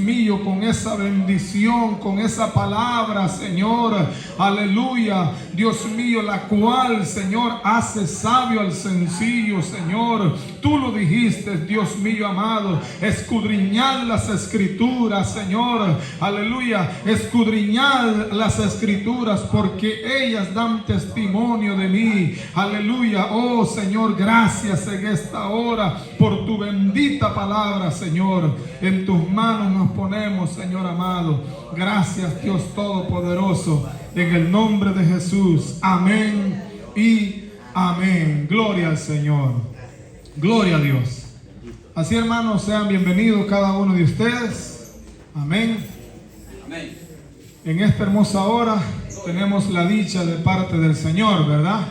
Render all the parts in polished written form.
mío, con esa bendición, con esa palabra, Señor, aleluya, Dios mío, la cual, Señor, hace sabio al sencillo, Señor. Tú lo dijiste, Dios mío amado, escudriñad las escrituras, Señor, aleluya, escudriñad las escrituras, porque ellas dan testimonio de mí, aleluya. Oh Señor, gracias en esta hora por tu bendita palabra, Señor. En tus manos nos ponemos, Señor amado. Gracias, Dios Todopoderoso, en el nombre de Jesús. Amén y amén. Gloria al Señor. Gloria a Dios. Así, hermanos, sean bienvenidos cada uno de ustedes. Amén. Amén. En esta hermosa hora tenemos la dicha de parte del Señor, ¿verdad?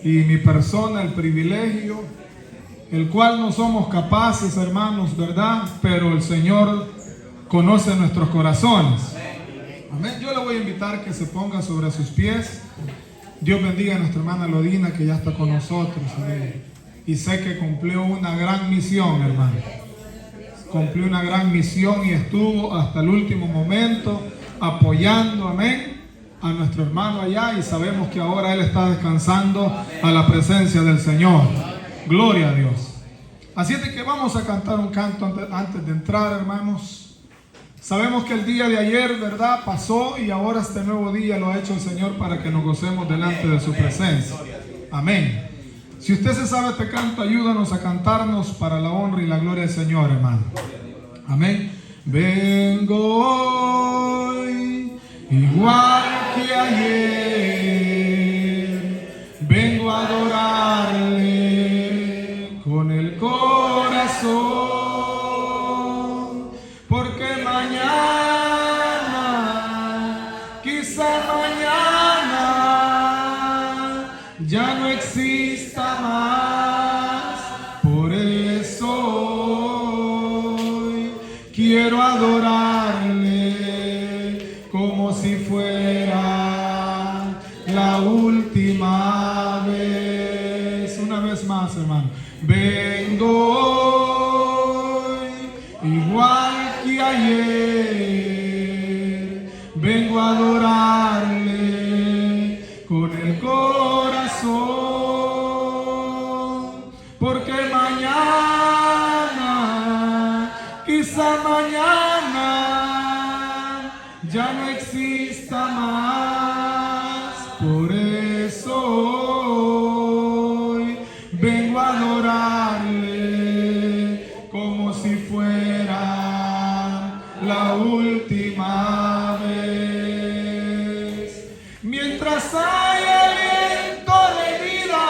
Y mi persona, el privilegio, el cual no somos capaces, hermanos, ¿verdad? Pero el Señor conoce nuestros corazones. Amén. Yo le voy a invitar que se ponga sobre sus pies. Dios bendiga a nuestra hermana Lodina, que ya está con nosotros. Amén. Y sé que cumplió una gran misión, hermano. Cumplió una gran misión y estuvo hasta el último momento apoyando, amén, a nuestro hermano allá, y sabemos que ahora él está descansando a la presencia del Señor. Gloria a Dios. Así es de que vamos a cantar un canto antes de entrar, hermanos. Sabemos que el día de ayer, ¿verdad?, pasó, y ahora este nuevo día lo ha hecho el Señor para que nos gocemos delante de su presencia. Amén. Si usted se sabe este canto, ayúdanos a cantarnos para la honra y la gloria del Señor, hermano. Amén. Vengo hoy igual que ayer, vengo a adorarle con el corazón, porque mañana, quizá mañana, ya no exista más. Por eso hoy quiero adorarle como si fuera la última vez. Una vez más, hermano. Vengo hoy igual que ayer, vengo a adorarle con el corazón, porque mañana, quizá mañana, ya no exista más. Por eso hoy vengo a adorarle como si fuera la última vez. Mientras haya aliento de vida,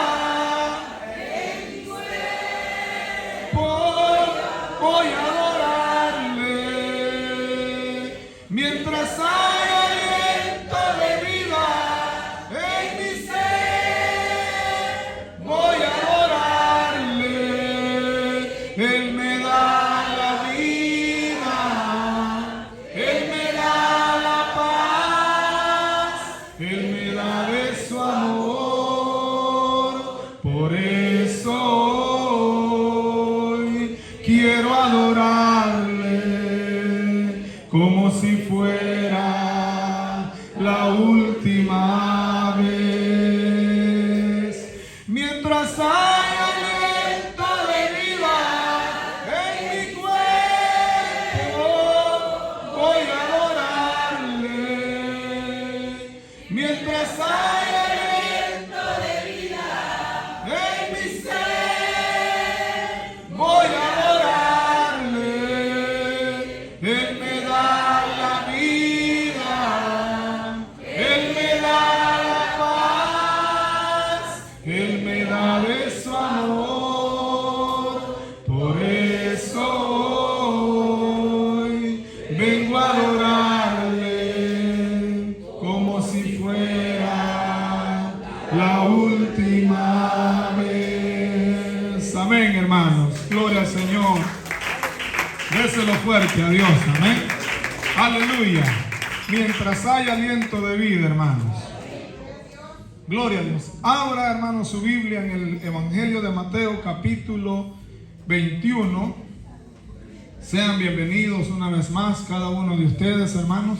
voy a adorarle. Mientras haya aliento de vida en mi ser, voy a adorarle. Él me da la vida, Él me da la paz, Él me da de su amor. Por eso hoy quiero adorarle como si fuera la última vez. Mientras haya aliento de vida en mi cuerpo, voy a adorarle. Mientras haya aliento de vida en mi ser, voy a adorarle. Él me da la vida, Él me da la paz, Él me da de su amor. Por eso hoy vengo a adorarle como si fuera la última vez. Amén, hermanos. Gloria al Señor. Déselo fuerte a Dios. Amén. Aleluya. Mientras haya aliento de vida, hermanos. Gloria a Dios. Abra, hermanos, su Biblia en el Evangelio de Mateo, capítulo 21. Sean bienvenidos una vez más cada uno de ustedes, hermanos,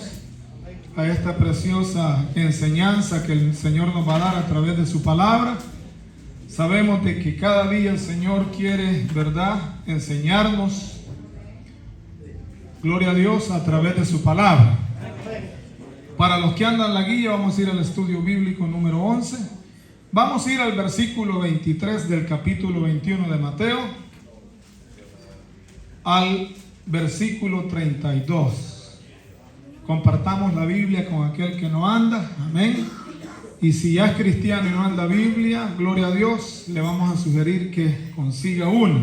a esta preciosa enseñanza que el Señor nos va a dar a través de su palabra. Sabemos de que cada día el Señor quiere, ¿verdad?, enseñarnos, gloria a Dios, a través de su palabra. Para los que andan la guía, vamos a ir al estudio bíblico número 11. Vamos a ir al versículo 23 del capítulo 21 de Mateo, al versículo 32. Compartamos la Biblia con aquel que no anda, amén. Y si ya es cristiano y no anda Biblia, gloria a Dios, le vamos a sugerir que consiga una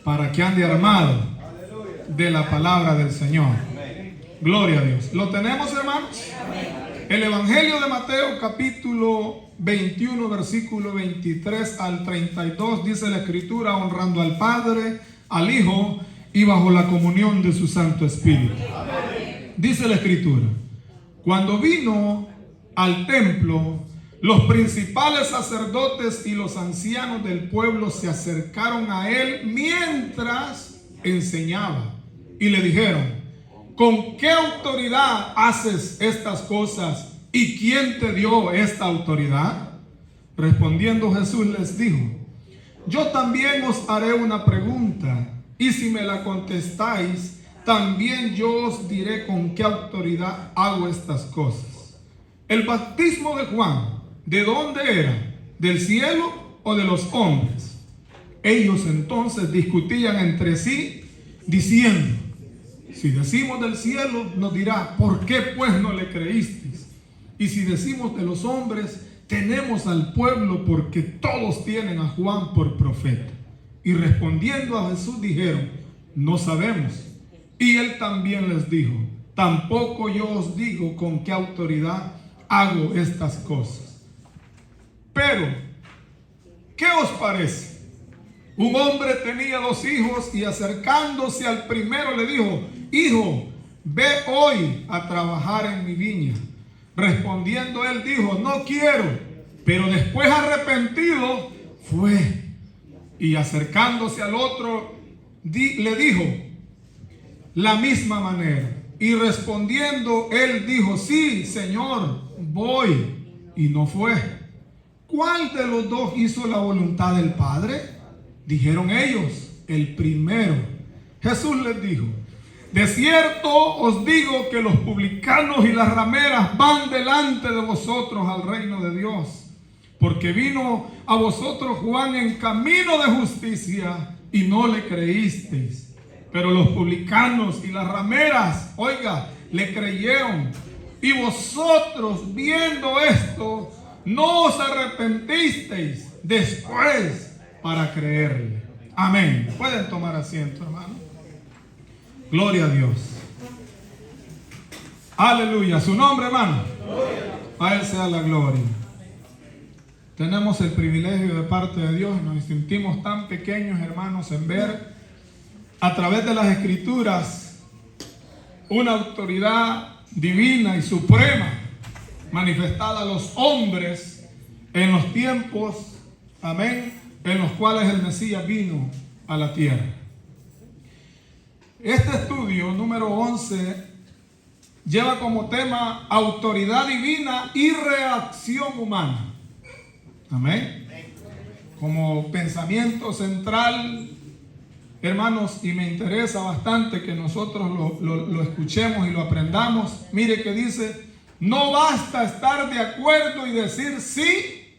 para que ande armado de la palabra del Señor. Gloria a Dios. ¿Lo tenemos, hermanos? El Evangelio de Mateo, capítulo 21, versículo 23 al 32, dice la Escritura: honrando al Padre, al Hijo y bajo la comunión de su Santo Espíritu. Dice la Escritura: cuando vino al templo, los principales sacerdotes y los ancianos del pueblo se acercaron a él mientras enseñaba y le dijeron: ¿con qué autoridad haces estas cosas y quién te dio esta autoridad? Respondiendo Jesús les dijo: yo también os haré una pregunta, y si me la contestáis, también yo os diré con qué autoridad hago estas cosas. El bautismo de Juan, ¿de dónde era? ¿Del cielo o de los hombres? Ellos entonces discutían entre sí, diciendo: si decimos del cielo, nos dirá: ¿por qué pues no le creísteis? Y si decimos de los hombres, tenemos al pueblo, porque todos tienen a Juan por profeta. Y respondiendo a Jesús dijeron: no sabemos. Y él también les dijo: tampoco yo os digo con qué autoridad hago estas cosas. Pero, ¿qué os parece? Un hombre tenía 2 hijos y acercándose al primero le dijo: hijo, ve hoy a trabajar en mi viña. Respondiendo él dijo: no quiero. Pero después, arrepentido, fue. Y acercándose al otro le dijo la misma manera. Y respondiendo él dijo: sí, Señor, voy. Y no fue. ¿Cuál de los 2 hizo la voluntad del Padre? Dijeron ellos: el primero. Jesús les dijo: de cierto os digo que los publicanos y las rameras van delante de vosotros al reino de Dios. Porque vino a vosotros Juan en camino de justicia y no le creísteis. Pero los publicanos y las rameras, oiga, le creyeron. Y vosotros, viendo esto, no os arrepentisteis después para creerle. Amén. Pueden tomar asiento, hermano. Gloria a Dios. Aleluya. Su nombre, hermano. A él sea la gloria. Tenemos el privilegio de parte de Dios y nos sentimos tan pequeños, hermanos, en ver a través de las Escrituras una autoridad divina y suprema manifestada a los hombres en los tiempos, amén, en los cuales el Mesías vino a la tierra. Este estudio número 11 lleva como tema autoridad divina y reacción humana. Amén. Como pensamiento central, hermanos, y me interesa bastante que nosotros lo escuchemos y lo aprendamos. Mire que dice: no basta estar de acuerdo y decir sí.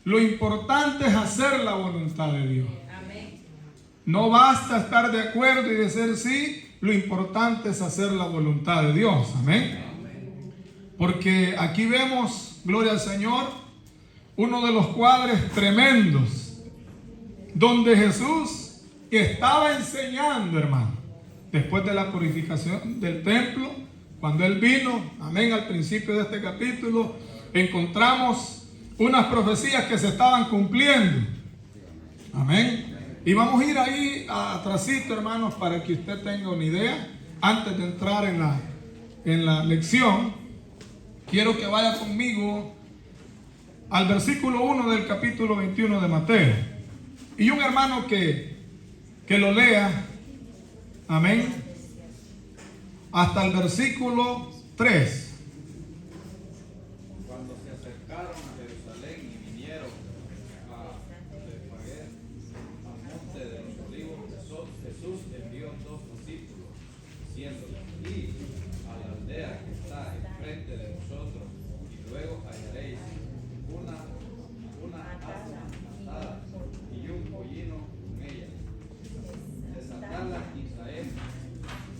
Lo importante es hacer la voluntad de Dios. Amén. No basta estar de acuerdo y decir sí. Lo importante es hacer la voluntad de Dios. Amén. Porque aquí vemos, gloria al Señor, uno de los cuadros tremendos donde Jesús estaba enseñando, hermano, después de la purificación del templo, cuando Él vino, amén, al principio de este capítulo, encontramos unas profecías que se estaban cumpliendo, amén, y vamos a ir ahí atrásito, hermanos, para que usted tenga una idea. Antes de entrar en la lección, quiero que vaya conmigo al versículo 1 del capítulo 21 de Mateo. Y un hermano que que lo lea. Amén. Hasta el versículo 3. Cuando se acercaron a Jerusalén y vinieron a Betfagé, al monte de los olivos, Jesús envió 2 discípulos, diciéndoles: id a la aldea que está enfrente de vosotros, y luego hallaréis una asna atada y un pollino con ella. Desatadla y traedla.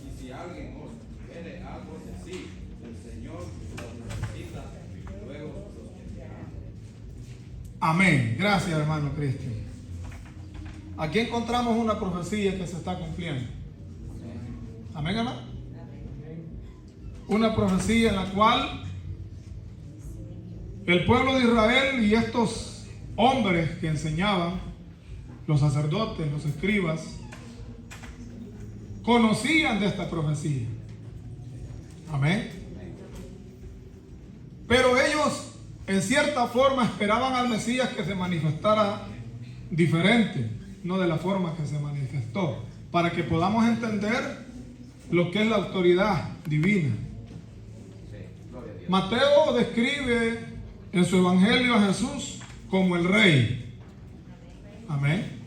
Y si alguien os quiere algo de sí, el Señor los necesita, y luego los enviará. Amén. Gracias, hermano Cristian. Aquí encontramos una profecía que se está cumpliendo. Amén, hermano. Una profecía en la cual el pueblo de Israel y estos hombres que enseñaban, los sacerdotes, los escribas, conocían de esta profecía. Amén. Pero ellos, en cierta forma, esperaban al Mesías que se manifestara diferente, no de la forma que se manifestó, para que podamos entender lo que es la autoridad divina. Mateo describe en su evangelio a Jesús como el rey. Amén.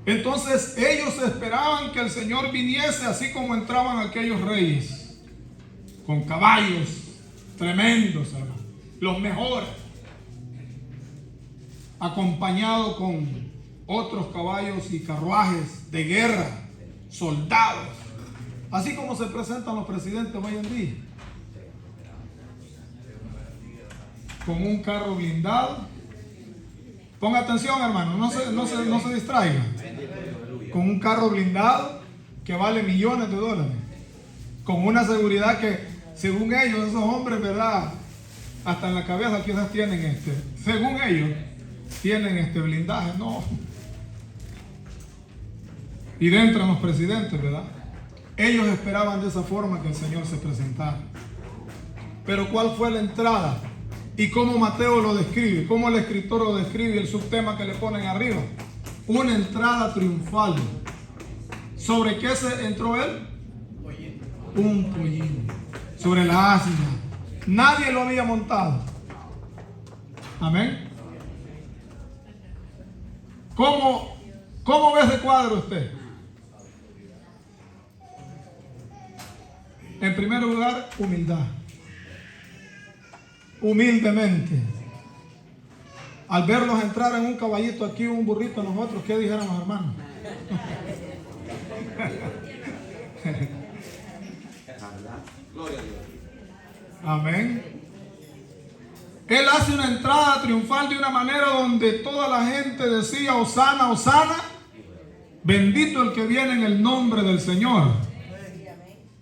Entonces ellos esperaban que el Señor viniese así como entraban aquellos reyes, con caballos tremendos, hermano, los mejores, acompañado con otros caballos y carruajes de guerra, soldados, así como se presentan los presidentes hoy en día, con un carro blindado. Ponga atención, hermano, no se distraiga. Con un carro blindado que vale millones de dólares, con una seguridad que, según ellos, esos hombres, ¿verdad?, hasta en la cabeza quizás tienen según ellos, tienen blindaje, no. Y dentro los presidentes, ¿verdad? Ellos esperaban de esa forma que el Señor se presentara. Pero ¿cuál fue la entrada? Y cómo Mateo lo describe, cómo el escritor lo describe, el subtema que le ponen arriba. Una entrada triunfal. ¿Sobre qué se entró él? Un pollino. Sobre la asna. Nadie lo había montado. Amén. ¿Cómo ve ese cuadro usted? En primer lugar, humildad. Humildemente. Al verlos entrar en un caballito aquí, un burrito, nosotros, ¿qué dijeron los hermanos? Gloria a Dios. Amén. Él hace una entrada triunfal de una manera donde toda la gente decía: Hosana, Hosana, bendito el que viene en el nombre del Señor.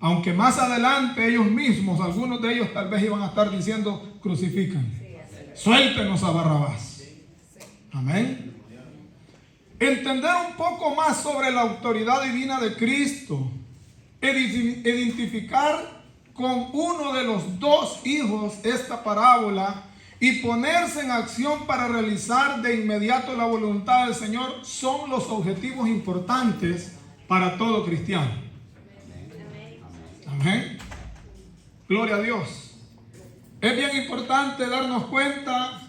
Aunque más adelante ellos mismos, algunos de ellos tal vez iban a estar diciendo: crucifican, suéltenos a Barrabás. Amén. Entender un poco más sobre la autoridad divina de Cristo, identificar con uno de los 2 hijos esta parábola y ponerse en acción para realizar de inmediato la voluntad del Señor, son los objetivos importantes para todo cristiano. Amén. Gloria a Dios. Es bien importante darnos cuenta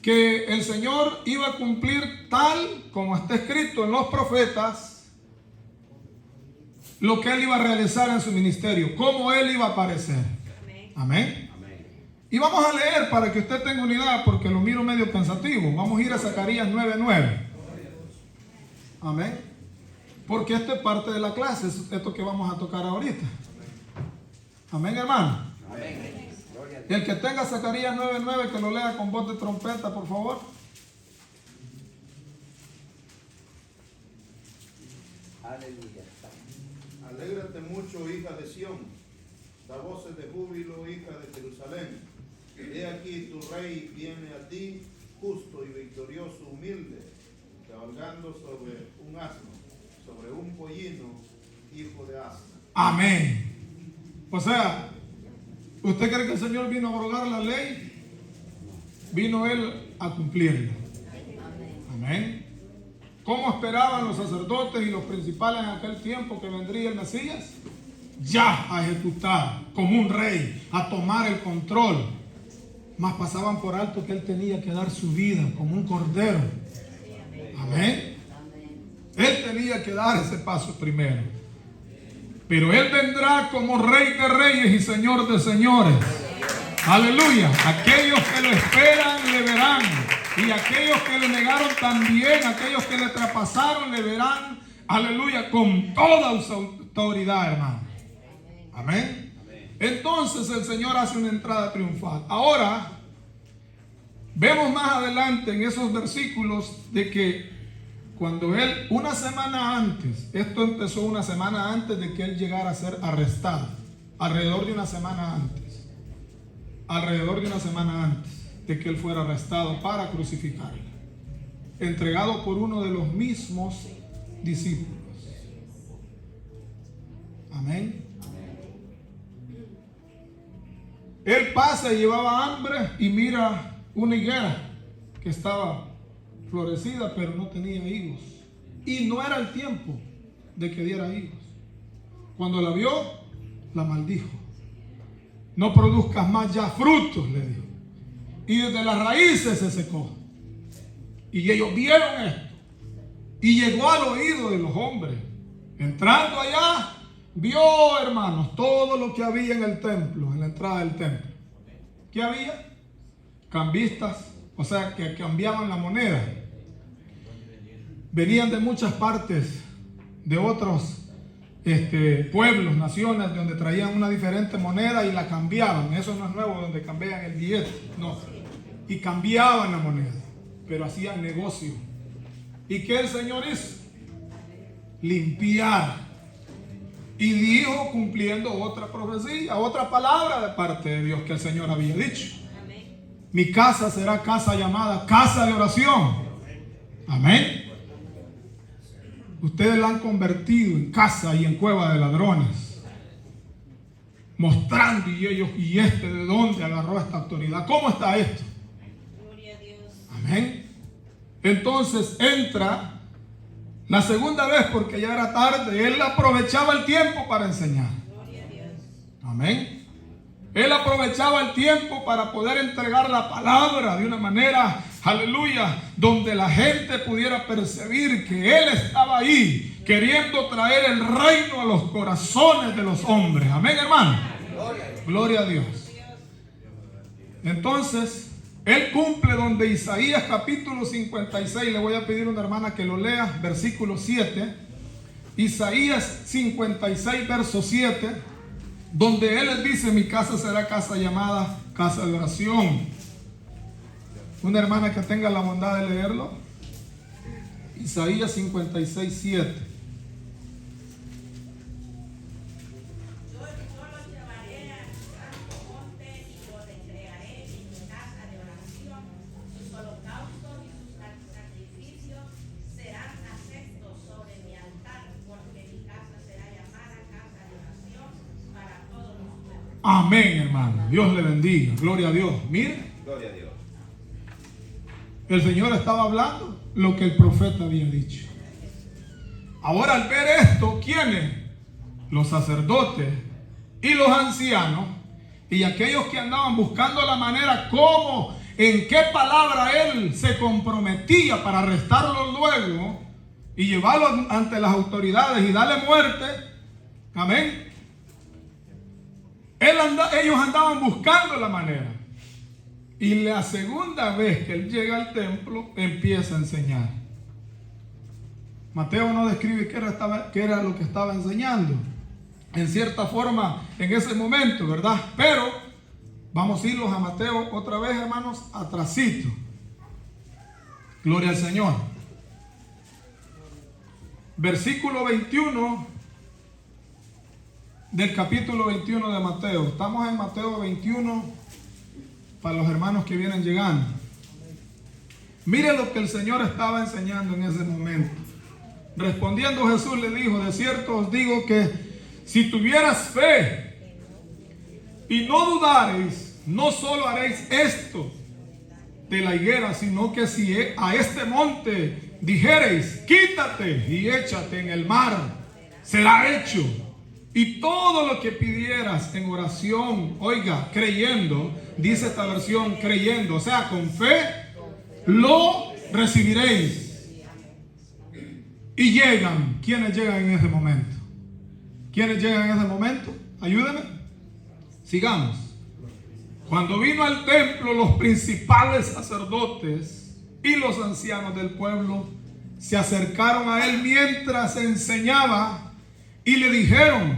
que el Señor iba a cumplir tal como está escrito en los profetas, lo que Él iba a realizar en su ministerio, cómo Él iba a aparecer. Amén. Y vamos a leer para que usted tenga unidad, porque lo miro medio pensativo. Vamos a ir a Zacarías 9:9. Amén. Porque esto es parte de la clase, esto que vamos a tocar ahorita. Amén, hermano. Amén. El que tenga Zacarías 9:9, que lo lea con voz de trompeta, por favor. Aleluya. Alégrate mucho, hija de Sión, da voces de júbilo, hija de Jerusalén. He aquí tu rey viene a ti, justo y victorioso, humilde, cabalgando sobre un asno, sobre un pollino, hijo de asna. Amén. O sea, ¿usted cree que el Señor vino a abrogar la ley? Vino Él a cumplirla. Amén. ¿Cómo esperaban los sacerdotes y los principales en aquel tiempo que vendría el Mesías? Ya a ejecutar como un rey, a tomar el control. Mas pasaban por alto que él tenía que dar su vida como un cordero. Amén. Él tenía que dar ese paso primero. Pero él vendrá como rey de reyes y señor de señores. Aleluya. Aquellos que lo esperan le verán. Y aquellos que le negaron también, aquellos que le traspasaron le verán. Aleluya. Con toda su autoridad, hermano. Amén. Entonces el Señor hace una entrada triunfal. Ahora, vemos más adelante en esos versículos de que cuando él, una semana antes, esto empezó una semana antes de que él llegara a ser arrestado, alrededor de una semana antes de que él fuera arrestado para crucificarlo, entregado por uno de los mismos discípulos. Amén. Él pasa y llevaba hambre y mira una higuera que estaba florecida, pero no tenía higos. Y no era el tiempo de que diera higos. Cuando la vio, la maldijo. No produzcas más ya frutos, le dijo. Y desde las raíces se secó. Y ellos vieron esto. Y llegó al oído de los hombres. Entrando allá, vio, hermanos, todo lo que había en el templo, en la entrada del templo. ¿Qué había? Cambistas, o sea, que cambiaban la moneda. Venían de muchas partes, de otros pueblos, naciones, donde traían una diferente moneda y la cambiaban. Eso no es nuevo, donde cambian el billete, no. Y cambiaban la moneda, pero hacían negocio. ¿Y qué el Señor hizo? Limpiar. Y dijo, cumpliendo otra profecía, otra palabra de parte de Dios que el Señor había dicho. Mi casa será casa llamada casa de oración. Amén. Ustedes la han convertido en casa y en cueva de ladrones. Mostrando y ellos, ¿y de dónde agarró esta autoridad? ¿Cómo está esto? Gloria a Dios. Amén. Entonces entra la segunda vez porque ya era tarde. Él aprovechaba el tiempo para enseñar. Gloria a Dios. Amén. Él aprovechaba el tiempo para poder entregar la palabra de una manera, aleluya, donde la gente pudiera percibir que Él estaba ahí, queriendo traer el reino a los corazones de los hombres. Amén, hermano. Gloria a Dios. Entonces, Él cumple donde Isaías capítulo 56, le voy a pedir a una hermana que lo lea, versículo 7. Isaías 56, verso 7. Donde Él les dice, mi casa será casa llamada casa de oración. Una hermana que tenga la bondad de leerlo. Isaías 56, 7. Yo los llevaré al santo monte y los entregaré en mi casa de oración. Sus holocaustos y sus sacrificios serán aceptos sobre mi altar, porque mi casa será llamada casa de oración para todos los pueblos. Amén, hermano. Dios le bendiga. Gloria a Dios. Mire, Gloria a Dios. el Señor estaba hablando lo que el profeta había dicho. Ahora, al ver esto, ¿quiénes? Los sacerdotes y los ancianos y aquellos que andaban buscando la manera cómo, en qué palabra Él se comprometía para arrestarlo luego y llevarlo ante las autoridades y darle muerte. Amén. Ellos andaban buscando la manera. Y la segunda vez que Él llega al templo, empieza a enseñar. Mateo no describe qué era lo que estaba enseñando. En cierta forma, en ese momento, ¿verdad? Pero vamos a irlos a Mateo otra vez, hermanos, atrasito. Gloria al Señor. Versículo 21 del capítulo 21 de Mateo. Estamos en Mateo 21 para los hermanos que vienen llegando. Mire lo que el Señor estaba enseñando en ese momento. Respondiendo Jesús le dijo, de cierto os digo que si tuvieras fe y no dudareis, no solo haréis esto de la higuera, sino que si a este monte dijereis, quítate y échate en el mar, será hecho. Y todo lo que pidieras en oración, oiga, creyendo, dice esta versión, creyendo, o sea, con fe, lo recibiréis. Y llegan. ¿Quiénes llegan en ese momento? ¿Quiénes llegan en ese momento? Ayúdenme. Sigamos. Cuando vino al templo, los principales sacerdotes y los ancianos del pueblo se acercaron a él mientras enseñaba y le dijeron: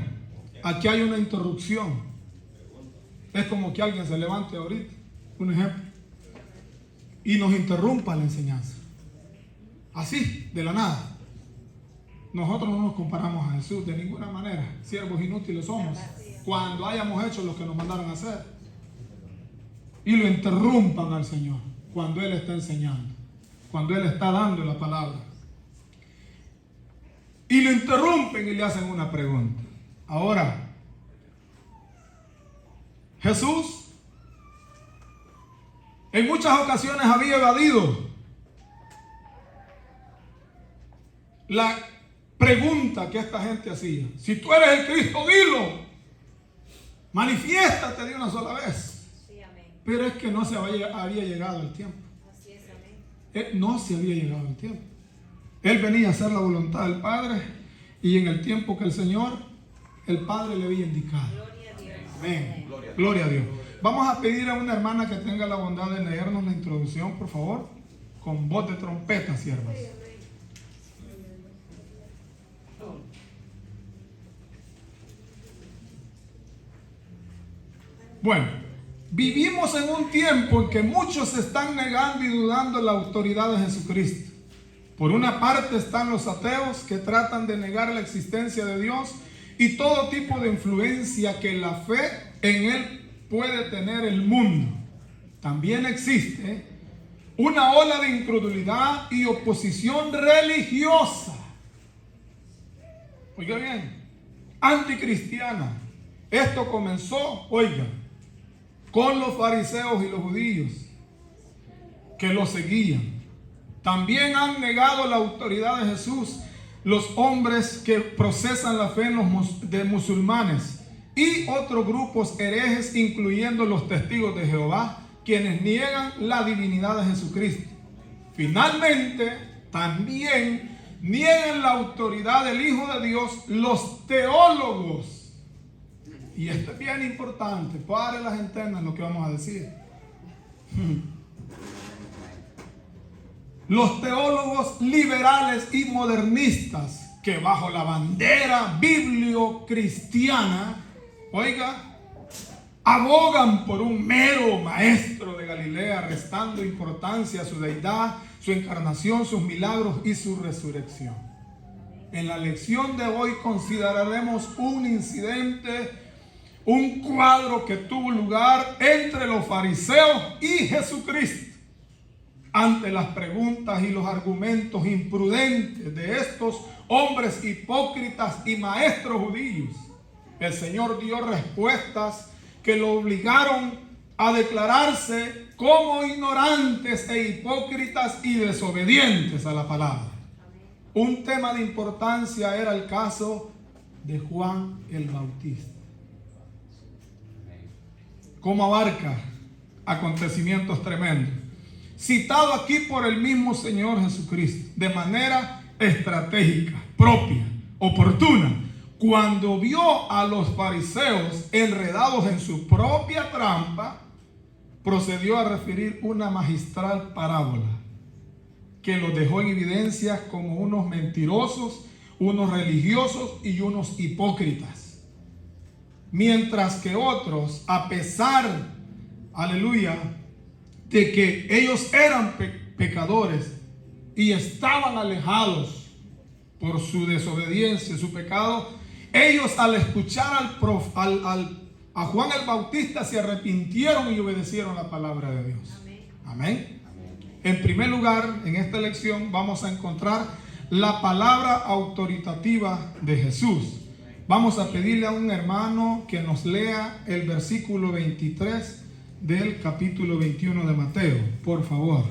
aquí hay una interrupción. Es como que alguien se levante ahorita, un ejemplo, y nos interrumpa la enseñanza. Así, de la nada. Nosotros no nos comparamos a Jesús de ninguna manera. Siervos inútiles somos cuando hayamos hecho lo que nos mandaron a hacer. Y lo interrumpan al Señor cuando Él está enseñando, cuando Él está dando la palabra. Y lo interrumpen y le hacen una pregunta. Ahora, Jesús en muchas ocasiones había evadido la pregunta que esta gente hacía. Si tú eres el Cristo, dilo. Manifiéstate de una sola vez. Sí, amén. Pero es que no se había llegado el tiempo. Así es, amén. No se había llegado el tiempo. Él venía a hacer la voluntad del Padre y en el tiempo que el Señor, el Padre le había indicado. Gloria a Dios. Amén. Gloria a Dios. Vamos a pedir a una hermana que tenga la bondad de leernos la introducción, por favor, con voz de trompeta, siervas. Bueno, vivimos en un tiempo en que muchos se están negando y dudando de la autoridad de Jesucristo. Por una parte están los ateos que tratan de negar la existencia de Dios y todo tipo de influencia que la fe en Él puede tener el mundo. También existe una ola de incredulidad y oposición religiosa. Oiga bien, anticristiana. Esto comenzó, oiga, con los fariseos y los judíos que lo seguían. También han negado la autoridad de Jesús los hombres que procesan la fe en de musulmanes y otros grupos herejes, incluyendo los testigos de Jehová, quienes niegan la divinidad de Jesucristo. Finalmente, también niegan la autoridad del Hijo de Dios los teólogos. Y esto es bien importante, pare las antenas lo que vamos a decir. Los teólogos liberales y modernistas que bajo la bandera biblio-cristiana, oiga, abogan por un mero maestro de Galilea, restando importancia a su deidad, su encarnación, sus milagros y su resurrección. En la lección de hoy consideraremos un incidente, un cuadro que tuvo lugar entre los fariseos y Jesucristo. Ante las preguntas y los argumentos imprudentes de estos hombres hipócritas y maestros judíos, el Señor dio respuestas que lo obligaron a declararse como ignorantes e hipócritas y desobedientes a la palabra. Un tema de importancia era el caso de Juan el Bautista. ¿Cómo abarca acontecimientos tremendos? Citado aquí por el mismo Señor Jesucristo, de manera estratégica, propia, oportuna, cuando vio a los fariseos enredados en su propia trampa, procedió a referir una magistral parábola que los dejó en evidencia como unos mentirosos, unos religiosos y unos hipócritas. Mientras que otros, a pesar, aleluya, de que ellos eran pecadores y estaban alejados por su desobediencia, su pecado, ellos al escuchar a Juan el Bautista se arrepintieron y obedecieron la palabra de Dios. Amén. En primer lugar, en esta lección vamos a encontrar la palabra autoritativa de Jesús. Vamos a pedirle a un hermano que nos lea el versículo 23 del capítulo 21 de Mateo, por favor.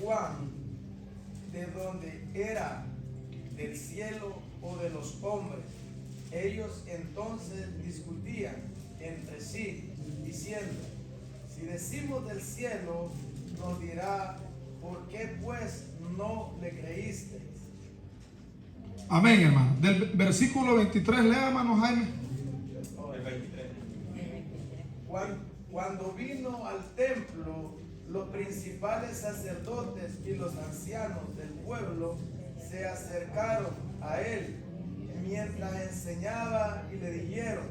Juan, de donde era, del cielo o de los hombres. Ellos entonces discutían entre sí, diciendo: si decimos del cielo, nos dirá, ¿por qué pues no le creísteis? Amén, hermano. Del versículo 23, lea, hermano Jaime. El 23. Cuando vino al templo, los principales sacerdotes y los ancianos del pueblo se acercaron a él mientras enseñaba y le dijeron: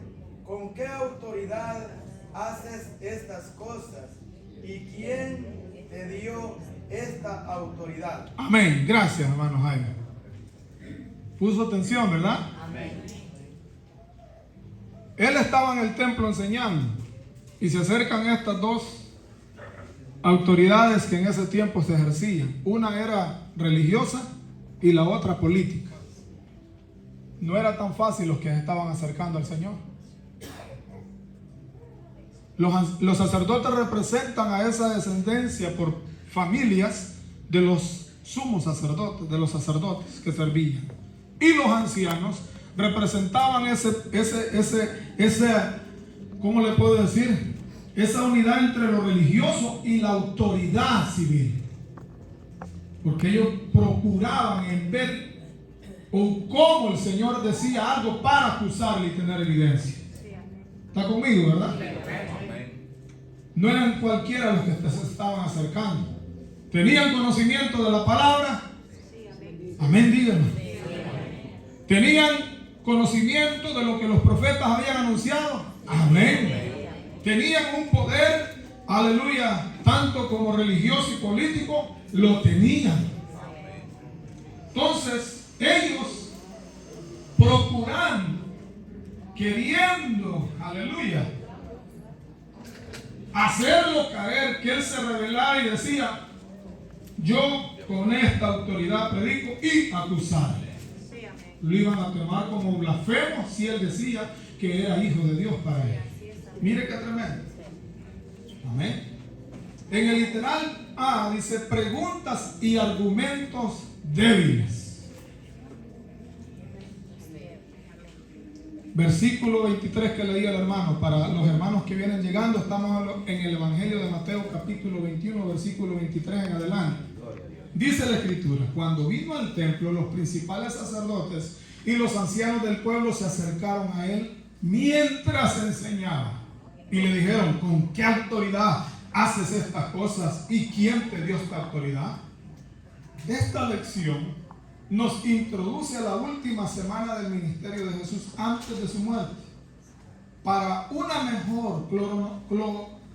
¿con qué autoridad haces estas cosas? ¿Y quién te dio esta autoridad? Amén. Gracias, hermano Jaime. Puso atención, ¿verdad? Amén. Él estaba en el templo enseñando y se acercan estas dos autoridades que en ese tiempo se ejercían. Una era religiosa y la otra política. No era tan fácil los que estaban acercando al Señor. Los sacerdotes representan a esa descendencia por familias de los sumos sacerdotes, de los sacerdotes que servían. Y los ancianos representaban ¿cómo le puedo decir? Esa unidad entre lo religioso y la autoridad civil. Porque ellos procuraban en ver o cómo el Señor decía algo para acusarle y tener evidencia. ¿Está conmigo, verdad? No eran cualquiera los que se estaban acercando. ¿Tenían conocimiento de la palabra? Amén, díganme. ¿Tenían conocimiento de lo que los profetas habían anunciado? Amén. ¿Tenían un poder, aleluya, tanto como religioso y político? Lo tenían. Entonces, ellos procurando, queriendo, aleluya, hacerlo caer, que él se rebelara y decía: yo con esta autoridad predico, y acusarle. Lo iban a tomar como blasfemo si él decía que era hijo de Dios para él. Mire qué tremendo. Amén. En el literal A dice preguntas y argumentos débiles. Versículo 23 que leía el hermano. Para los hermanos que vienen llegando, estamos en el Evangelio de Mateo capítulo 21, versículo 23 en adelante. Dice la escritura: cuando vino al templo, los principales sacerdotes y los ancianos del pueblo se acercaron a él mientras enseñaba y le dijeron: ¿con qué autoridad haces estas cosas? ¿Y quién te dio esta autoridad? Esta lección nos introduce a la última semana del ministerio de Jesús antes de su muerte. Para una mejor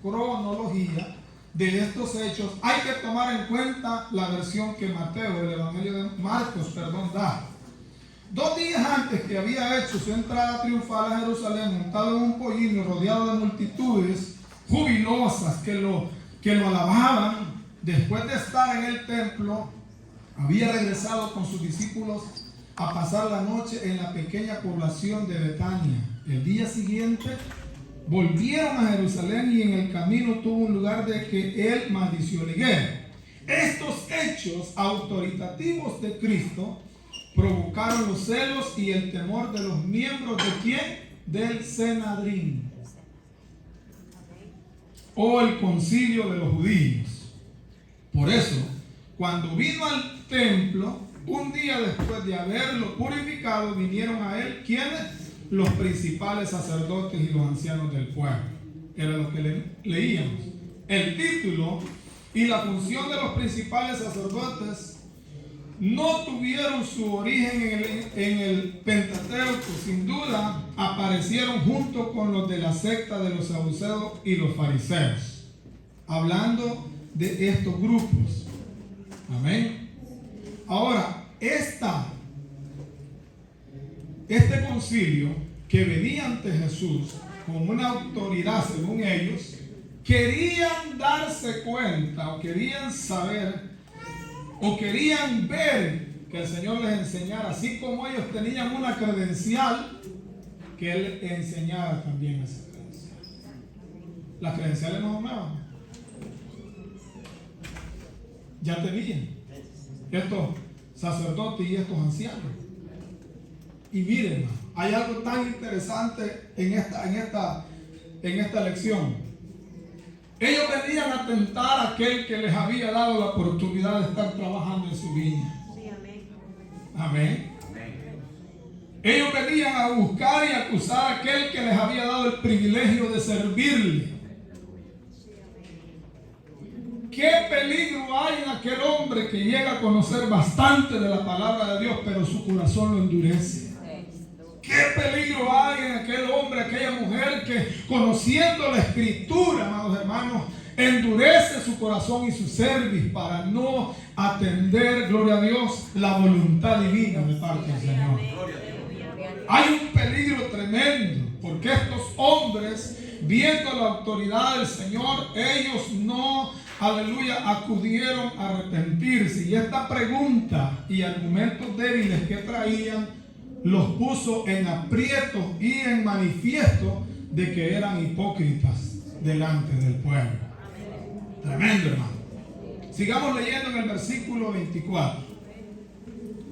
cronología de estos hechos, hay que tomar en cuenta la versión que Mateo, el Evangelio de Marcos, da. 2 días antes que había hecho su entrada triunfal a Jerusalén, montado en un pollino, rodeado de multitudes jubilosas que lo alababan, después de estar en el templo, había regresado con sus discípulos a pasar la noche en la pequeña población de Betania. El día siguiente volvieron a Jerusalén y en el camino tuvo un lugar de que él maldició la higuera. Estos hechos autoritativos de Cristo provocaron los celos y el temor de los miembros de ¿quién? Del Senedrín, o el concilio de los judíos. Por eso, cuando vino al templo, un día después de haberlo purificado, vinieron a él ¿quiénes? Los principales sacerdotes y los ancianos del pueblo. Era lo que leíamos. El título y la función de los principales sacerdotes no tuvieron su origen en el Pentateuco. Sin duda aparecieron junto con los de la secta de los saduceos y los fariseos, hablando de estos grupos. Amén. Ahora, este concilio que venía ante Jesús con una autoridad según ellos, querían darse cuenta o querían saber o querían ver que el Señor les enseñara, así como ellos tenían una credencial, que Él enseñara también esa credencial. Las credenciales no son nuevas. ya tenían estos sacerdotes y estos ancianos. Y miren, hermano, hay algo tan interesante en esta lección. Ellos venían a tentar a aquel que les había dado la oportunidad de estar trabajando en su viña. Amén. Ellos venían a buscar y acusar a aquel que les había dado el privilegio de servirle. ¿Qué peligro hay en aquel hombre que llega a conocer bastante de la palabra de Dios, pero su corazón lo endurece? ¿Qué peligro hay en aquel hombre, aquella mujer que, conociendo la Escritura, amados hermanos, endurece su corazón y su cerviz para no atender, gloria a Dios, la voluntad divina de parte del Señor? Hay un peligro tremendo, porque estos hombres, viendo la autoridad del Señor, ellos no, aleluya, acudieron a arrepentirse. Y esta pregunta y argumentos débiles que traían los puso en aprietos y en manifiesto de que eran hipócritas delante del pueblo. Tremendo, hermano. Sigamos leyendo en el versículo 24.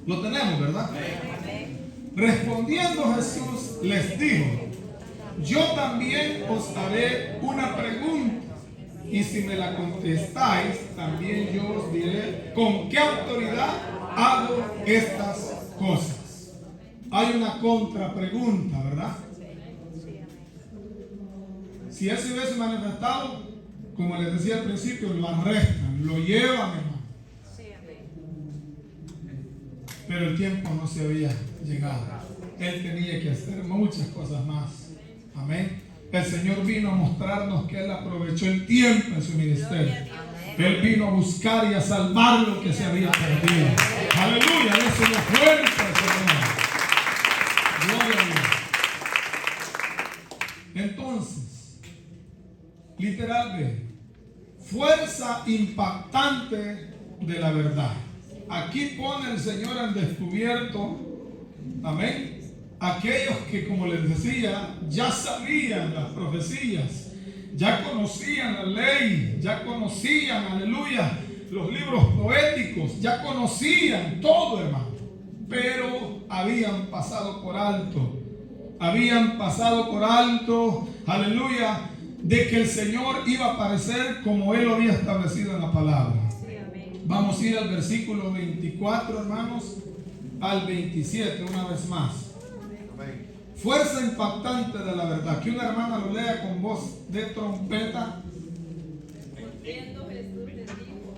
Lo tenemos, ¿verdad? Respondiendo Jesús les dijo: yo también os haré una pregunta, y si me la contestáis, también yo os diré con qué autoridad hago estas cosas. Hay una contrapregunta, ¿verdad? Si él se hubiese manifestado, como les decía al principio, lo arrestan, lo llevan, hermano. Pero el tiempo no se había llegado. Él tenía que hacer muchas cosas más. Amén. El Señor vino a mostrarnos que Él aprovechó el tiempo en su ministerio. Él vino a buscar y a salvar lo que se había perdido. Aleluya, dése la fuerza al Señor. Gloria a Dios. Entonces, literalmente, fuerza impactante de la verdad. Aquí pone el Señor al descubierto, amén, aquellos que, como les decía, ya sabían las profecías, ya conocían la ley, ya conocían, aleluya, los libros poéticos, ya conocían todo, hermano, pero habían pasado por alto, aleluya, de que el Señor iba a aparecer como Él lo había establecido en la palabra. Vamos a ir al versículo 24, hermanos, al 27, una vez más. Fuerza impactante de la verdad. Que una hermana lo lea con voz de trompeta. Respondiendo Jesús les dijo: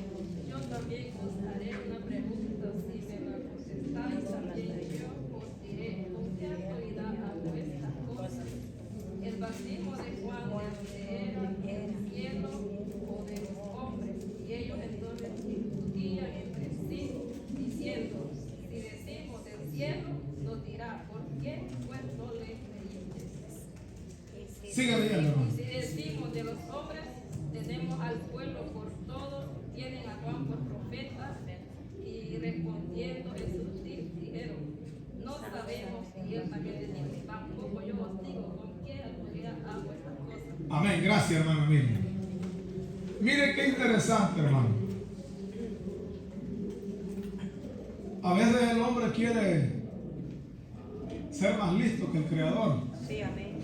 yo también os haré una pregunta, si me la contestáis, también yo os diré con qué autoridad hago estas cosas. El bautismo de Juan, ¿de dónde era? ¿Del cielo o de los hombres? Y ellos entonces discutían entre sí, diciendo: si decimos del cielo, nos dirá, ¿por qué pues no le creísteis? Siga leyendo, hermano. Si decimos de los hombres, tenemos al pueblo por todos, tienen a Juan por profeta. Y respondiendo Jesús dijeron: no sabemos. Y él también les dijo: tampoco yo os digo con qué autoridad hago estas cosas. Amén, gracias, hermano. Mire qué interesante, hermano. A veces el hombre quiere ser más listo que el Creador. Sí, amén.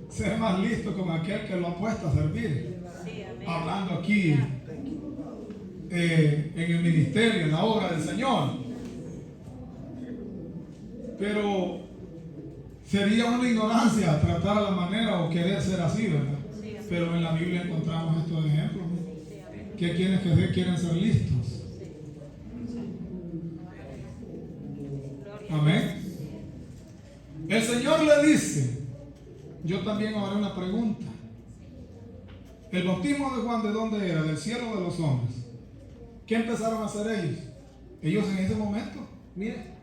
Ser más listo con aquel que lo ha puesto a servir. Sí, amén. Hablando aquí en el ministerio, en la obra del Señor. Pero sería una ignorancia tratar a la manera o querer ser así, ¿verdad? Pero en la Biblia encontramos estos ejemplos, ¿no? Que quienes quieren ser listos. Amén. El Señor le dice: yo también os haré una pregunta. El bautismo de Juan, ¿de dónde era? ¿Del cielo o de los hombres? ¿Qué empezaron a hacer ellos? Ellos en ese momento, miren,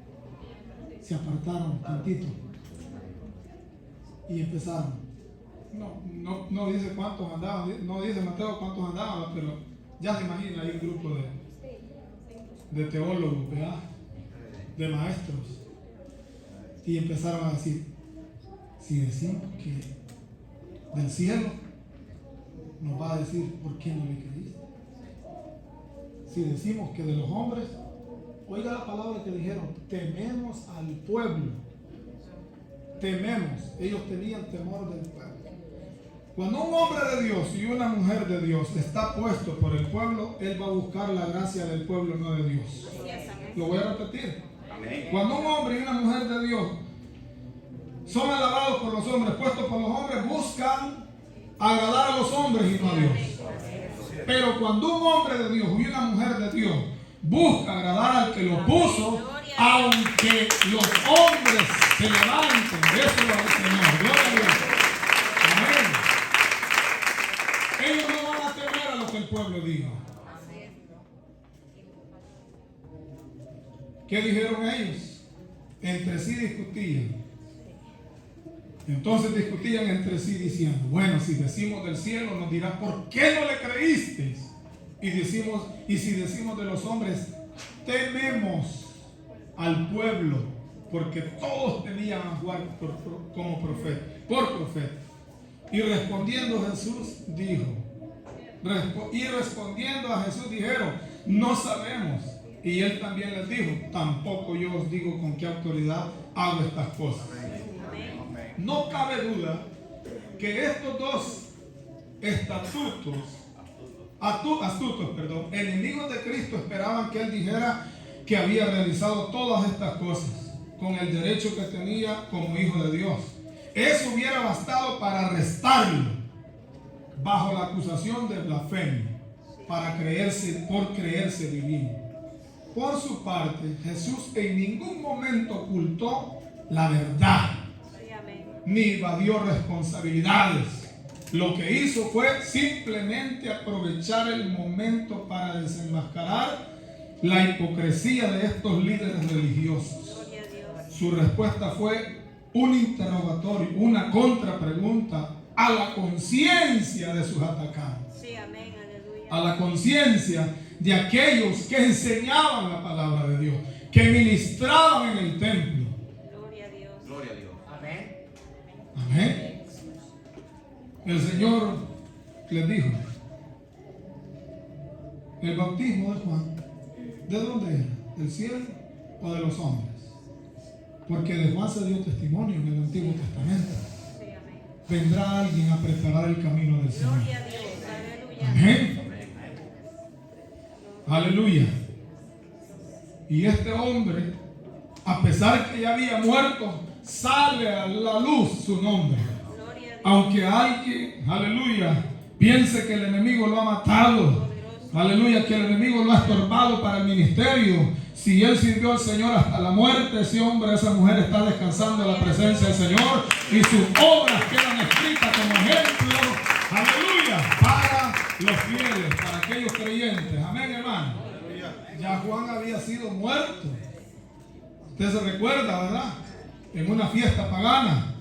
se apartaron tantito y empezaron. No dice cuántos andaban, no dice Mateo cuántos andaban, pero ya se imagina ahí un grupo de teólogos, ¿verdad? De maestros. Y empezaron a decir: si decimos que del cielo, nos va a decir por qué no le creíste. si decimos que de los hombres, oiga la palabra que dijeron, tememos al pueblo. Tememos. Ellos tenían temor del pueblo. Cuando un hombre de Dios y una mujer de Dios está puesto por el pueblo, él va a buscar la gracia del pueblo, no de Dios. Lo voy a repetir. Cuando un hombre y una mujer de Dios son alabados por los hombres, puestos por los hombres, buscan agradar a los hombres y no a Dios. Pero cuando un hombre de Dios y una mujer de Dios busca agradar al que lo puso, aunque los hombres se levanten, eso lo hace el Señor. Gloria a Dios. Amén. Ellos no van a temer a lo que el pueblo diga. ¿Qué dijeron ellos? Entre sí discutían. Entonces discutían entre sí diciendo, bueno, si decimos del cielo nos dirá, ¿por qué no le creísteis? Y si decimos de los hombres, tememos al pueblo, porque todos tenían a Juan como profeta, por profeta. Y respondiendo Jesús dijo, dijeron, no sabemos. Y él también les dijo, tampoco yo os digo con qué autoridad hago estas cosas. No cabe duda que estos dos astutos, enemigos de Cristo esperaban que él dijera que había realizado todas estas cosas con el derecho que tenía como hijo de Dios. Eso hubiera bastado para arrestarlo bajo la acusación de blasfemia, por creerse divino. Por su parte, Jesús en ningún momento ocultó la verdad, ni evadió responsabilidades. Lo que hizo fue simplemente aprovechar el momento para desenmascarar la hipocresía de estos líderes religiosos. Su respuesta fue un interrogatorio, una contrapregunta a la conciencia de sus atacantes. A la conciencia de aquellos que enseñaban la palabra de Dios, que ministraban en el templo. Gloria a Dios. Amén. El Señor les dijo, el bautismo de Juan, ¿de dónde era? ¿Del cielo o de los hombres? Porque de Juan se dio testimonio en el Antiguo Testamento. Vendrá alguien a preparar el camino del Señor. Gloria a Dios. Aleluya. Amén. Aleluya. Y este hombre, a pesar que ya había muerto, sale a la luz su nombre. Aunque alguien, aleluya, piense que el enemigo lo ha matado, aleluya, que el enemigo lo ha estorbado para el ministerio, si él sirvió al Señor hasta la muerte, ese hombre, esa mujer está descansando en la presencia del Señor y sus obras quedan escritas como ejemplo, aleluya, para los fieles, para aquellos creyentes. Amén, hermano. Ya Juan había sido muerto. Usted se recuerda, ¿verdad? En una fiesta pagana.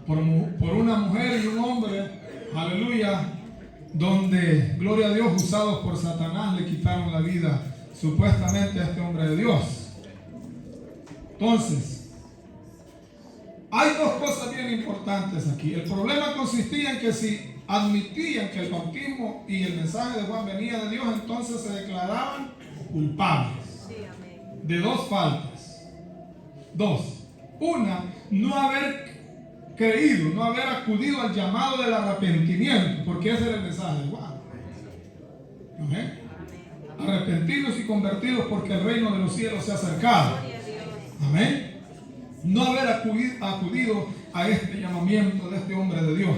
Por una mujer y un hombre, aleluya, donde, gloria a Dios, usados por Satanás, le quitaron la vida supuestamente a este hombre de Dios. Entonces, hay dos cosas bien importantes aquí. El problema consistía en que si admitían que el bautismo y el mensaje de Juan venía de Dios, entonces se declaraban culpables de dos faltas. Dos. Una, no haber creído, no haber acudido al llamado del arrepentimiento, porque ese era el mensaje de Juan. ¿Amén? Arrepentidos y convertidos porque el reino de los cielos se ha acercado. Amén. No haber acudido a este llamamiento de este hombre de Dios.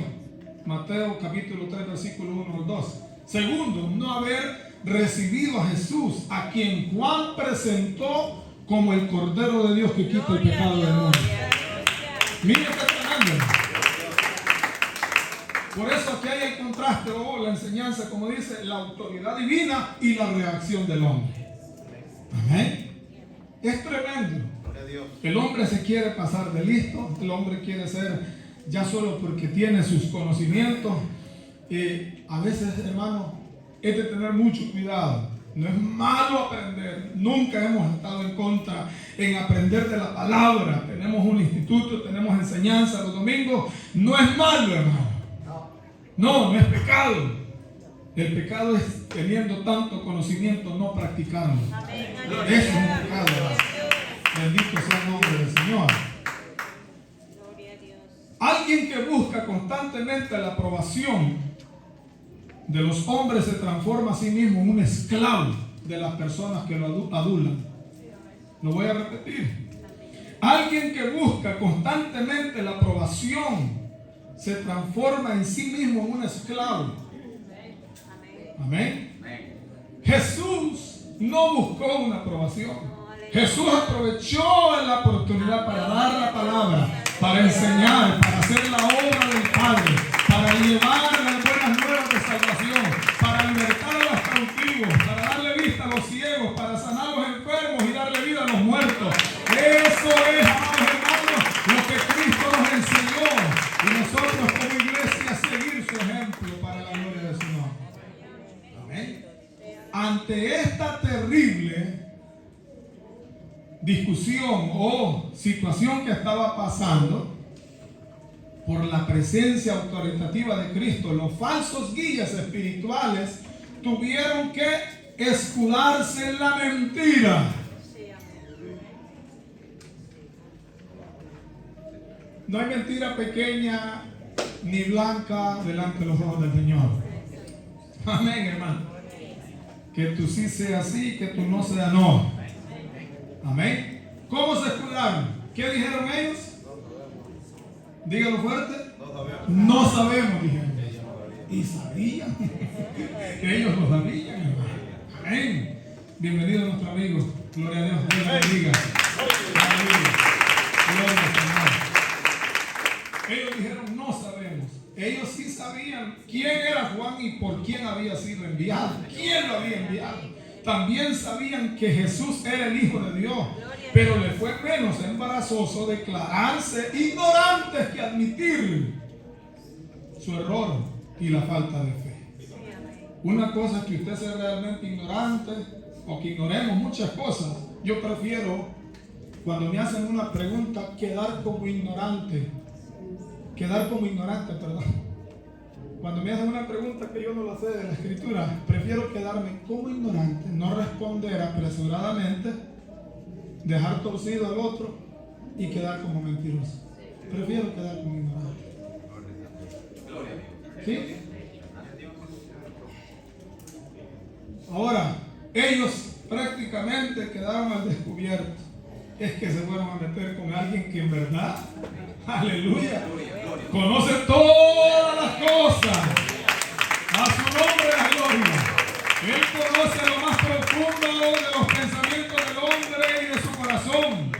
Mateo capítulo 3 versículo 1 al 2. Segundo, no haber recibido a Jesús, a quien Juan presentó como el Cordero de Dios que quita el pecado del mundo. Miren qué tremendo. Por eso aquí hay el contraste o la enseñanza, como dice, la autoridad divina y la reacción del hombre. Amén. Es tremendo. El hombre se quiere pasar de listo, el hombre quiere ser ya solo porque tiene sus conocimientos. A veces, hermano, es de tener mucho cuidado. No es malo aprender. Nunca hemos estado en contra en aprender de la palabra. Tenemos un instituto, tenemos enseñanza los domingos. No es malo, hermano. No es pecado. El pecado es teniendo tanto conocimiento, no practicarlo. Amén. Eso es un pecado. Bendito sea el nombre del Señor. Gloria a Dios. Alguien que busca constantemente la aprobación de los hombres se transforma a sí mismo en un esclavo de las personas que lo adulan. Lo voy a repetir. Alguien que busca constantemente la aprobación se transforma en sí mismo en un esclavo. Amén. Jesús no buscó una aprobación. Jesús aprovechó la oportunidad para dar la palabra, para enseñar, para hacer la obra del Padre, para llevar las buenas nuevas de salvación, para libertar a los cautivos, para darle vista a los ciegos, para sanar a los enfermos y darle vida a los muertos. Eso es, amados hermanos, lo que Cristo nos enseñó. Y nosotros como iglesia seguir su ejemplo para la gloria del Señor. Amén. Ante esta terrible discusión o situación que estaba pasando, por la presencia autoritativa de Cristo, los falsos guías espirituales tuvieron que escudarse en la mentira. No hay mentira pequeña ni blanca delante de los ojos del Señor. Amén, hermano. Que tú sí seas sí, que tú no seas no. Amén. ¿Cómo se escudaron? ¿Qué dijeron ellos? Dígalo fuerte. No sabemos, dijeron. Y sabían. Ellos lo sabían, hermano. Amén. Bienvenido nuestro amigo. Gloria a Dios. Dios le bendiga. Aleluya. Gloria al Señor. Ellos dijeron, no sabemos. Ellos sí sabían quién era Juan y por quién había sido enviado. ¿Quién lo había enviado? También sabían que Jesús era el Hijo de Dios. Pero le fue menos embarazoso declararse ignorantes que admitir su error y la falta de fe. Una cosa es que usted sea realmente ignorante o que ignoremos muchas cosas. Yo prefiero, cuando me hacen una pregunta, quedar como ignorante, perdón. Cuando me hacen una pregunta que yo no la sé de la Escritura, prefiero quedarme como ignorante, no responder apresuradamente, dejar torcido al otro y quedar como mentiroso. Prefiero quedar como ignorante. ¿Sí? Ahora, ellos prácticamente quedaron al descubierto. Es que se fueron a meter con alguien que en verdad, aleluya, conoce todas las cosas. A su nombre la gloria. Él conoce lo más profundo de los pensamientos del hombre y de su corazón.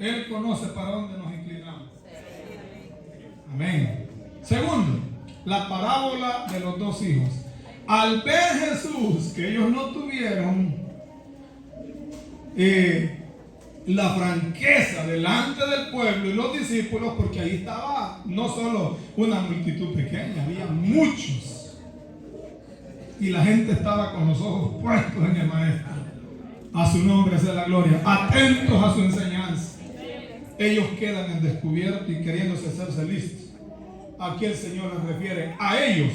Él conoce para dónde nos inclinamos. Amén. Segundo, la parábola de los dos hijos. Al ver Jesús que ellos no tuvieron la franqueza delante del pueblo y los discípulos, porque ahí estaba no solo una multitud pequeña, había muchos. Y la gente estaba con los ojos puestos en el Maestro. A su nombre sea la gloria. Atentos a su enseñanza. Ellos quedan en descubierto y queriéndose hacerse listos. Aquí el Señor les refiere a ellos.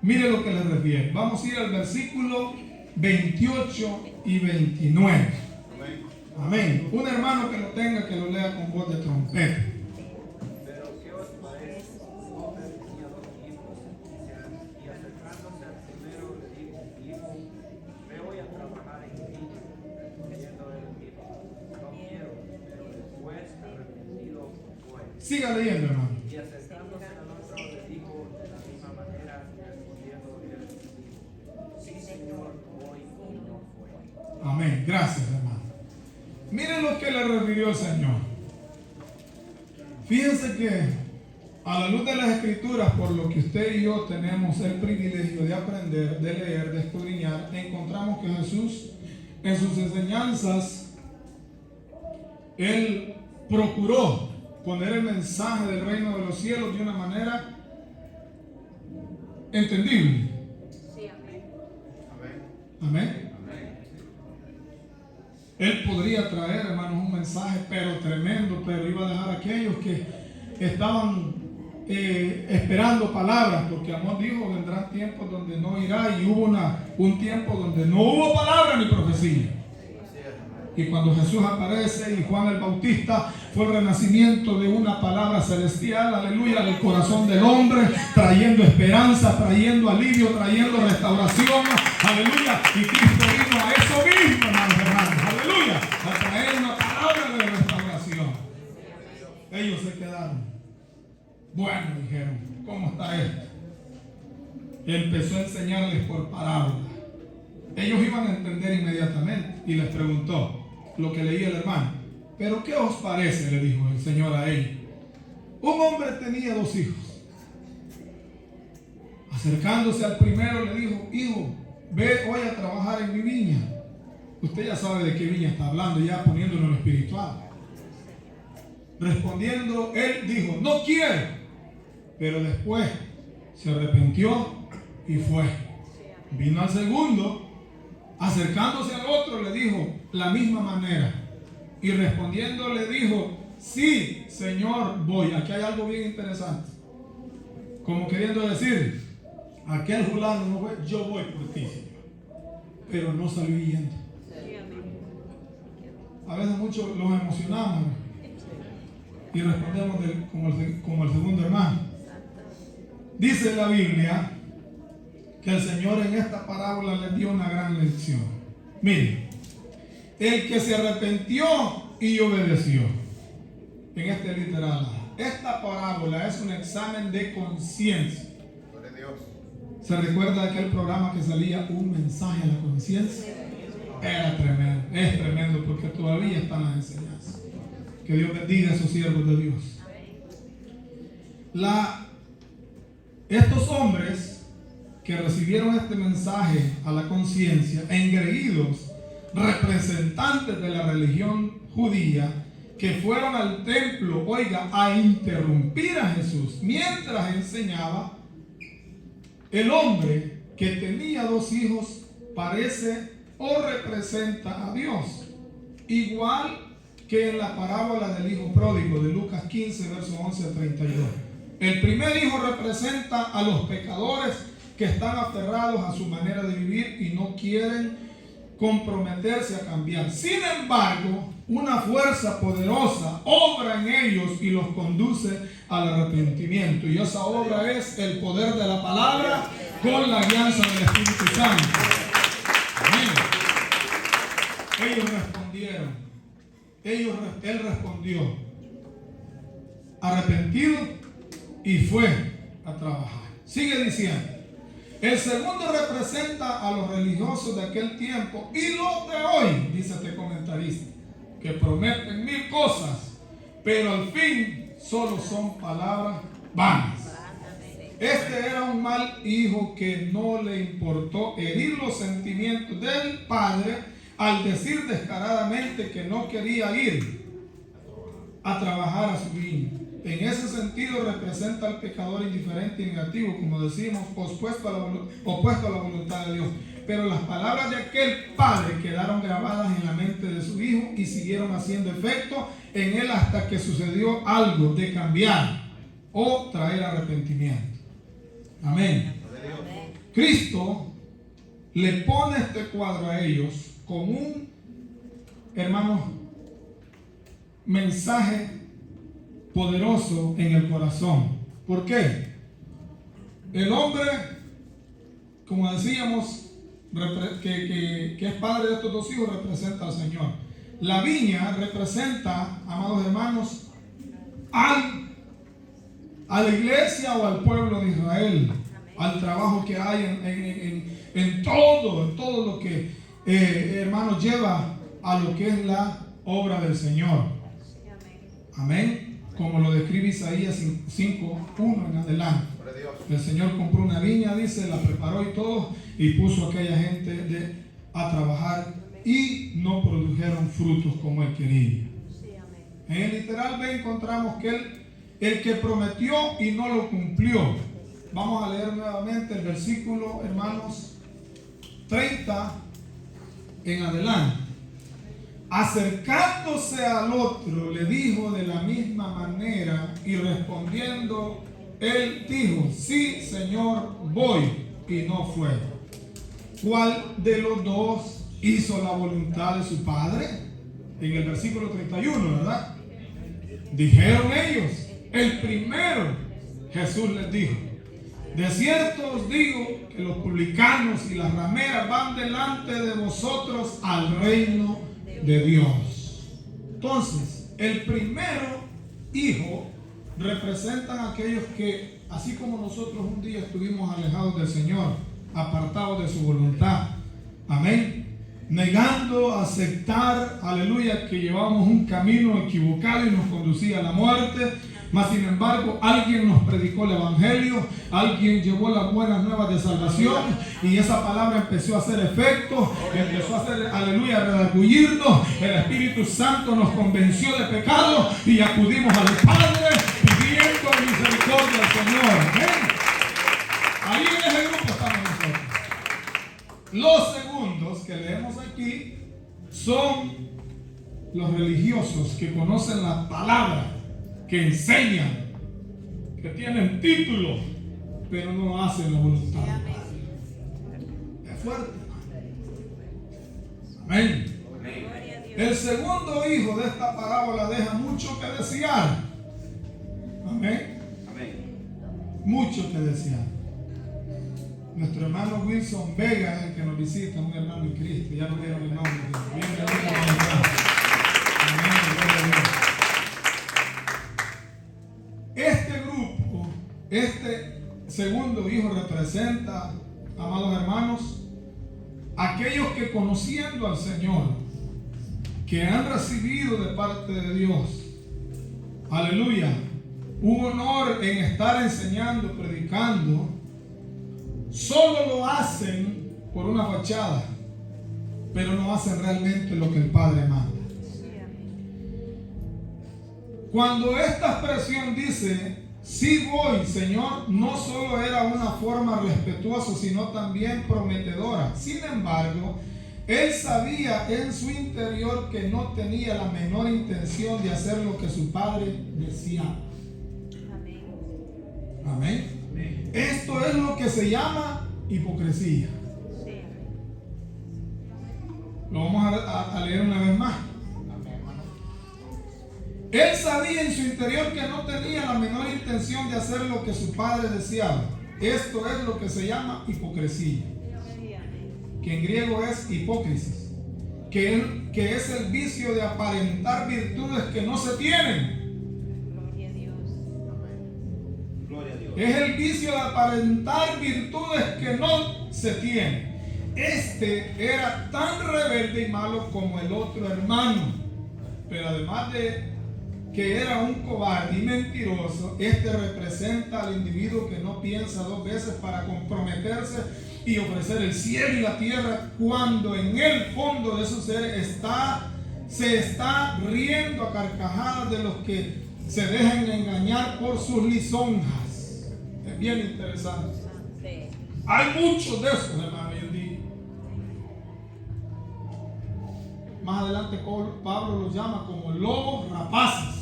Mire lo que les refiere. Vamos a ir al versículo 28 y 29. Amén. Un hermano que lo tenga, que lo lea con voz de trompeta. Pero ¿qué os parece? Un hombre tenía 2 hijos, y acercándose al primero le dijo, hijo, me voy a trabajar en ti. Diciendo él mismo, no quiero, pero después arrepentido fue. Siga leyendo, hermano. Y acercándose al otro le dijo de la misma manera, respondiendo él, sí, Señor, voy, y no fue. Amén. Gracias, hermano. Miren lo que le refirió el Señor. Fíjense que a la luz de las Escrituras, por lo que usted y yo tenemos el privilegio de aprender, de leer, de escudriñar, encontramos que Jesús en sus enseñanzas, Él procuró poner el mensaje del reino de los cielos de una manera entendible. Sí, amén. Amén. Él podría traer, hermanos, un mensaje pero tremendo, pero iba a dejar a aquellos que estaban esperando palabras, porque Amós dijo, vendrán tiempos donde no irá, y hubo un tiempo donde no hubo palabra ni profecía. Y cuando Jesús aparece y Juan el Bautista, fue el renacimiento de una palabra celestial, aleluya, del corazón del hombre, trayendo esperanza, trayendo alivio, trayendo restauración, aleluya. Y Cristo vino a eso mismo, hermanos, aleluya, a traer una palabra de restauración. Ellos se quedaron. Bueno, dijeron, ¿cómo está esto? Empezó a enseñarles por parábola. Ellos iban a entender inmediatamente y les preguntó lo que leía el hermano. ¿Pero qué os parece?, le dijo el Señor a ellos. Un hombre tenía 2 hijos. Acercándose al primero le dijo, hijo, ve hoy a trabajar en mi viña. Usted ya sabe de qué viña está hablando, ya poniéndolo en lo espiritual. Respondiendo, él dijo, no quiero. Pero después se arrepintió y fue. Vino al segundo, acercándose al otro le dijo la misma manera. Y respondiendo le dijo, sí, Señor, voy. Aquí hay algo bien interesante. Como queriendo decir, aquel fulano no fue, yo voy por ti, Señor. Pero no salió yendo. A veces muchos los emocionamos y respondemos como el segundo hermano. Dice la Biblia que el Señor en esta parábola les dio una gran lección. Miren, el que se arrepintió y obedeció. En este literal, esta parábola es un examen de conciencia. ¿Se recuerda de aquel programa que salía un mensaje a la conciencia? Era tremendo, es tremendo, porque todavía están las enseñanzas. Que Dios bendiga a esos siervos de Dios. Estos hombres que recibieron este mensaje a la conciencia, engreídos, representantes de la religión judía, que fueron al templo, oiga, a interrumpir a Jesús mientras enseñaba, el hombre que tenía 2 hijos parece o representa a Dios, igual que en la parábola del hijo pródigo de Lucas 15, versos 11 a 32. El primer hijo representa a los pecadores que están aferrados a su manera de vivir y no quieren comprometerse a cambiar. Sin embargo, una fuerza poderosa obra en ellos y los conduce al arrepentimiento. Y esa obra es el poder de la palabra con la alianza del Espíritu Santo. Amén. Ellos respondieron. Él respondió arrepentido y fue a trabajar. Sigue diciendo. El segundo representa a los religiosos de aquel tiempo y los de hoy, dice este comentarista, que prometen 1000 cosas, pero al fin solo son palabras vanas. Este era un mal hijo que no le importó herir los sentimientos del padre al decir descaradamente que no quería ir a trabajar a su viña. En ese sentido representa al pecador indiferente y negativo, como decimos, opuesto a la voluntad de Dios. Pero las palabras de aquel padre quedaron grabadas en la mente de su hijo y siguieron haciendo efecto en él hasta que sucedió algo de cambiar o traer arrepentimiento. Amén. Cristo le pone este cuadro a ellos con un, hermanos, mensaje poderoso en el corazón. ¿Por qué? El hombre, como decíamos, que es padre de estos 2 hijos, representa al Señor. La viña representa, amados hermanos, a la iglesia o al pueblo de Israel, al trabajo que hay en todo lo que, hermanos, lleva a lo que es la obra del Señor. Amén. Como lo describe Isaías 5:1 en adelante. El Señor compró una viña, dice, la preparó y todo, y puso a aquella gente a trabajar y no produjeron frutos como él quería. En el literal B encontramos que el que prometió y no lo cumplió. Vamos a leer nuevamente el versículo, hermanos, 30 en adelante. Acercándose al otro, le dijo de la misma manera, y respondiendo él dijo, sí, Señor, voy, y no fue. ¿Cuál de los dos hizo la voluntad de su padre? En el versículo 31, ¿verdad? Dijeron ellos, el primero. Jesús les dijo, de cierto os digo que los publicanos y las rameras van delante de vosotros al reino de Dios. Entonces, el primero hijo representan a aquellos que, así como nosotros un día estuvimos alejados del Señor, apartados de su voluntad, amén, negando aceptar, aleluya, que llevábamos un camino equivocado y nos conducía a la muerte. Mas sin embargo, alguien nos predicó el evangelio, alguien llevó las buenas nuevas de salvación, y esa palabra empezó a hacer efecto, empezó a hacer, aleluya, a redarguirnos. El Espíritu Santo nos convenció de pecado y acudimos al Padre pidiendo misericordia al Señor. ¿Ven? Ahí en ese grupo estamos nosotros. Los segundos que leemos aquí son los religiosos que conocen la palabra, que enseñan, que tienen título, pero no hacen la voluntad del Padre. Es fuerte. Amén. El segundo hijo de esta parábola deja mucho que desear. Amén. Mucho que desear. Nuestro hermano Wilson Vega es el que nos visita, un hermano en Cristo. Ya no dieron el nombre. Bienvenido a mi hermano. Amén. Gloria a Dios. Este grupo, este segundo hijo representa, amados hermanos, aquellos que conociendo al Señor, que han recibido de parte de Dios, aleluya, un honor en estar enseñando, predicando, solo lo hacen por una fachada, pero no hacen realmente lo que el Padre manda. Cuando esta expresión dice, sí voy, Señor, no solo era una forma respetuosa, sino también prometedora. Sin embargo, él sabía en su interior que no tenía la menor intención de hacer lo que su padre deseaba. Amén. Esto es lo que se llama hipocresía. Lo vamos a leer una vez más. Él sabía en su interior que no tenía la menor intención de hacer lo que su padre deseaba. Esto es lo que se llama hipocresía, que en griego es hipócrisis, que es el vicio de aparentar virtudes que no se tienen. Es el vicio de aparentar virtudes que no se tienen. Este era tan rebelde y malo como el otro hermano, pero además de que era un cobarde y mentiroso, este representa al individuo que no piensa dos veces para comprometerse y ofrecer el cielo y la tierra, cuando en el fondo de su ser se está riendo a carcajadas de los que se dejan engañar por sus lisonjas. Es bien interesante. Hay muchos de esos, hermano, hoy en día. Más adelante Pablo los llama como lobos rapaces.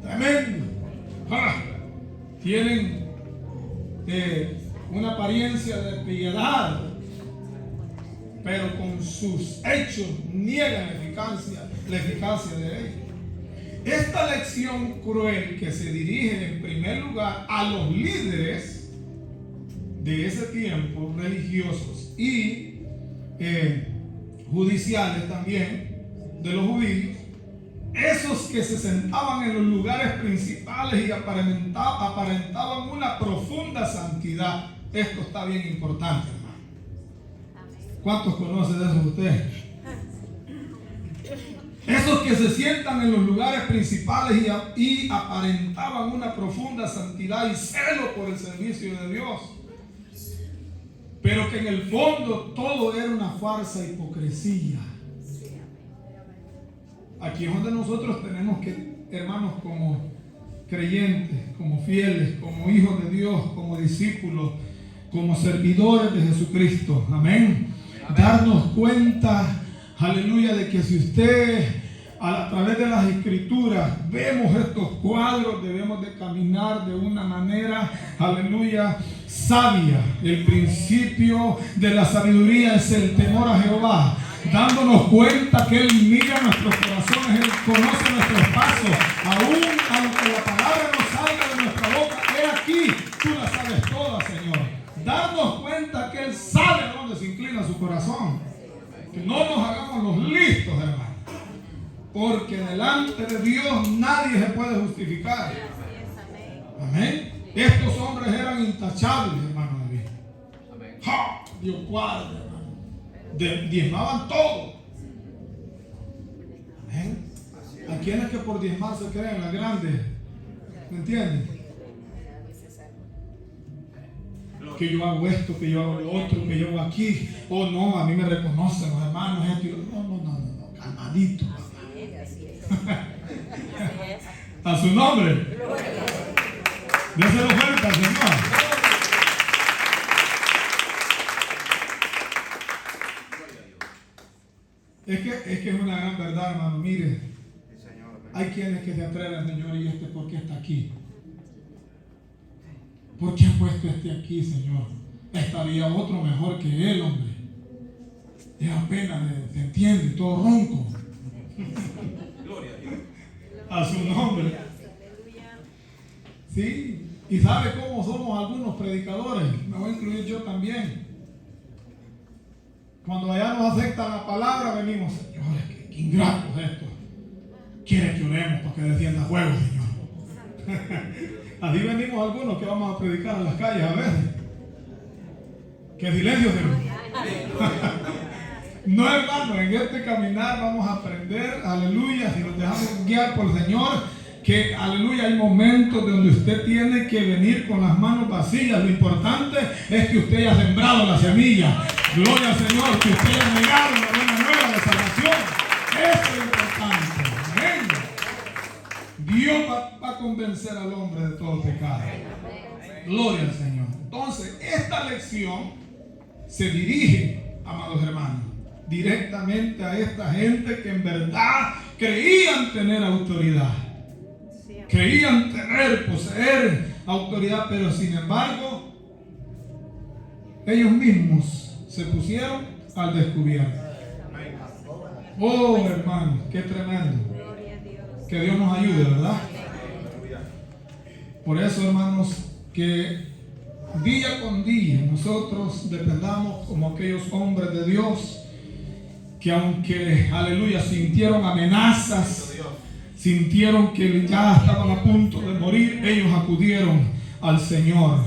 Tremendo. Tienen una apariencia de piedad, pero con sus hechos niegan la eficacia de ellos. Esta lección cruel que se dirige en primer lugar a los líderes de ese tiempo, religiosos y judiciales también, de los judíos, esos que se sentaban en los lugares principales y aparentaban una profunda santidad. Esto está bien importante, hermano. ¿Cuántos conocen de eso ustedes? Esos que se sientan en los lugares principales y aparentaban una profunda santidad y celo por el servicio de Dios, pero que en el fondo todo era una farsa, hipocresía. Aquí es donde nosotros tenemos que, hermanos, como creyentes, como fieles, como hijos de Dios, como discípulos, como servidores de Jesucristo, amén, darnos cuenta, aleluya, de que si usted a través de las escrituras vemos estos cuadros, debemos de caminar de una manera, aleluya, sabia. El principio de la sabiduría es el temor a Jehová, dándonos cuenta que Él mira nuestros corazones, Él conoce nuestros pasos, aún aunque la palabra no salga de nuestra boca, he aquí, tú la sabes toda, Señor. Darnos cuenta que Él sabe a dónde se inclina su corazón. Que no nos hagamos los listos, hermano. Porque delante de Dios nadie se puede justificar. Amén. Estos hombres eran intachables, hermano David. ¡Ja! Dios guarde, hermano. Diezmaban todo. Amén. Hay quienes que por diezmar se creen las grandes. ¿Me entienden? Que yo hago esto, que yo hago lo otro, que yo hago aquí. Oh no, a mí me reconocen los hermanos. No, calmadito. A su nombre. Déselo fuerte al Señor. Es que es una gran verdad, hermano. Mire, hay quienes que se atreven, Señor, y ¿por qué está aquí? ¿Por qué ha puesto aquí, Señor? Estaría otro mejor que él, hombre. Es apenas, se entiende, todo ronco. A su nombre. Sí, y sabe cómo somos algunos predicadores. Me voy a incluir yo también. Cuando allá nos aceptan la palabra, venimos, señores, qué ingratos estos. Quiere que oremos para que defienda fuego, Señor. Así venimos algunos que vamos a predicar en las calles a veces. Que silencio, Señor. No, hermano, en este caminar vamos a aprender, aleluya, si nos dejamos guiar por el Señor, que, aleluya, hay momentos donde usted tiene que venir con las manos vacías. Lo importante es que usted haya sembrado la semilla. Gloria al Señor, que usted haya negado la buena nueva de salvación. Eso es lo importante. Amén. Dios va a convencer al hombre de todo pecado. Gloria al Señor. Entonces, esta lección se dirige, amados hermanos, directamente a esta gente que en verdad creían tener autoridad. Creían poseer autoridad, pero sin embargo, ellos mismos se pusieron al descubierto. Oh, hermano, qué tremendo. Que Dios nos ayude, ¿verdad? Por eso, hermanos, que día con día nosotros dependamos como aquellos hombres de Dios que aunque, aleluya, sintieron amenazas, sintieron que ya estaban a punto de morir, ellos acudieron al Señor.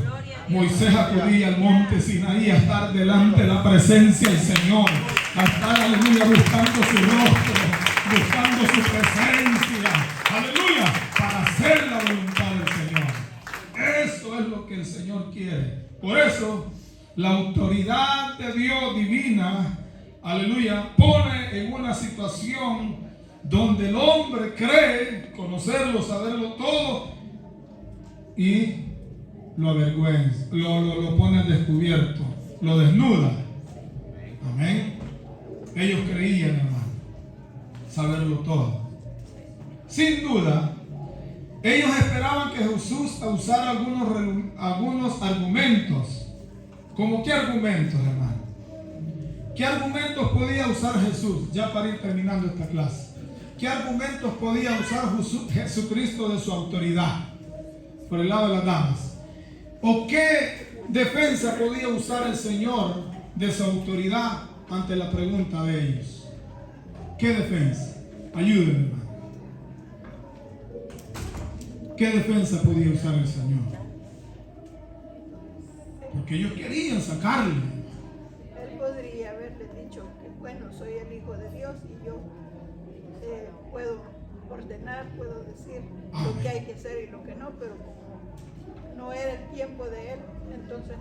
Moisés acudía al monte Sinaí a estar delante de la presencia del Señor, a estar, aleluya, buscando su rostro, buscando su presencia, aleluya, para hacer la voluntad del Señor. Eso es lo que el Señor quiere. Por eso, la autoridad de Dios divina, aleluya, pone en una situación donde el hombre cree conocerlo, saberlo todo y lo avergüenza, lo pone al descubierto, lo desnuda. Amén. Ellos creían, hermano, saberlo todo. Sin duda, ellos esperaban que Jesús usara algunos argumentos. ¿Cómo qué argumentos, hermano? ¿Qué argumentos podía usar Jesús? Ya para ir terminando esta clase. ¿Qué argumentos podía usar Jesucristo de su autoridad? Por el lado de las damas. ¿O qué defensa podía usar el Señor de su autoridad ante la pregunta de ellos? ¿Qué defensa? Ayúdenme, hermano. ¿Qué defensa podía usar el Señor? Porque ellos querían sacarle. Él podría haberle dicho que, bueno, soy el Hijo de Dios y yo puedo ordenar, puedo decir lo que hay que hacer y lo que no, pero no era el tiempo de él, entonces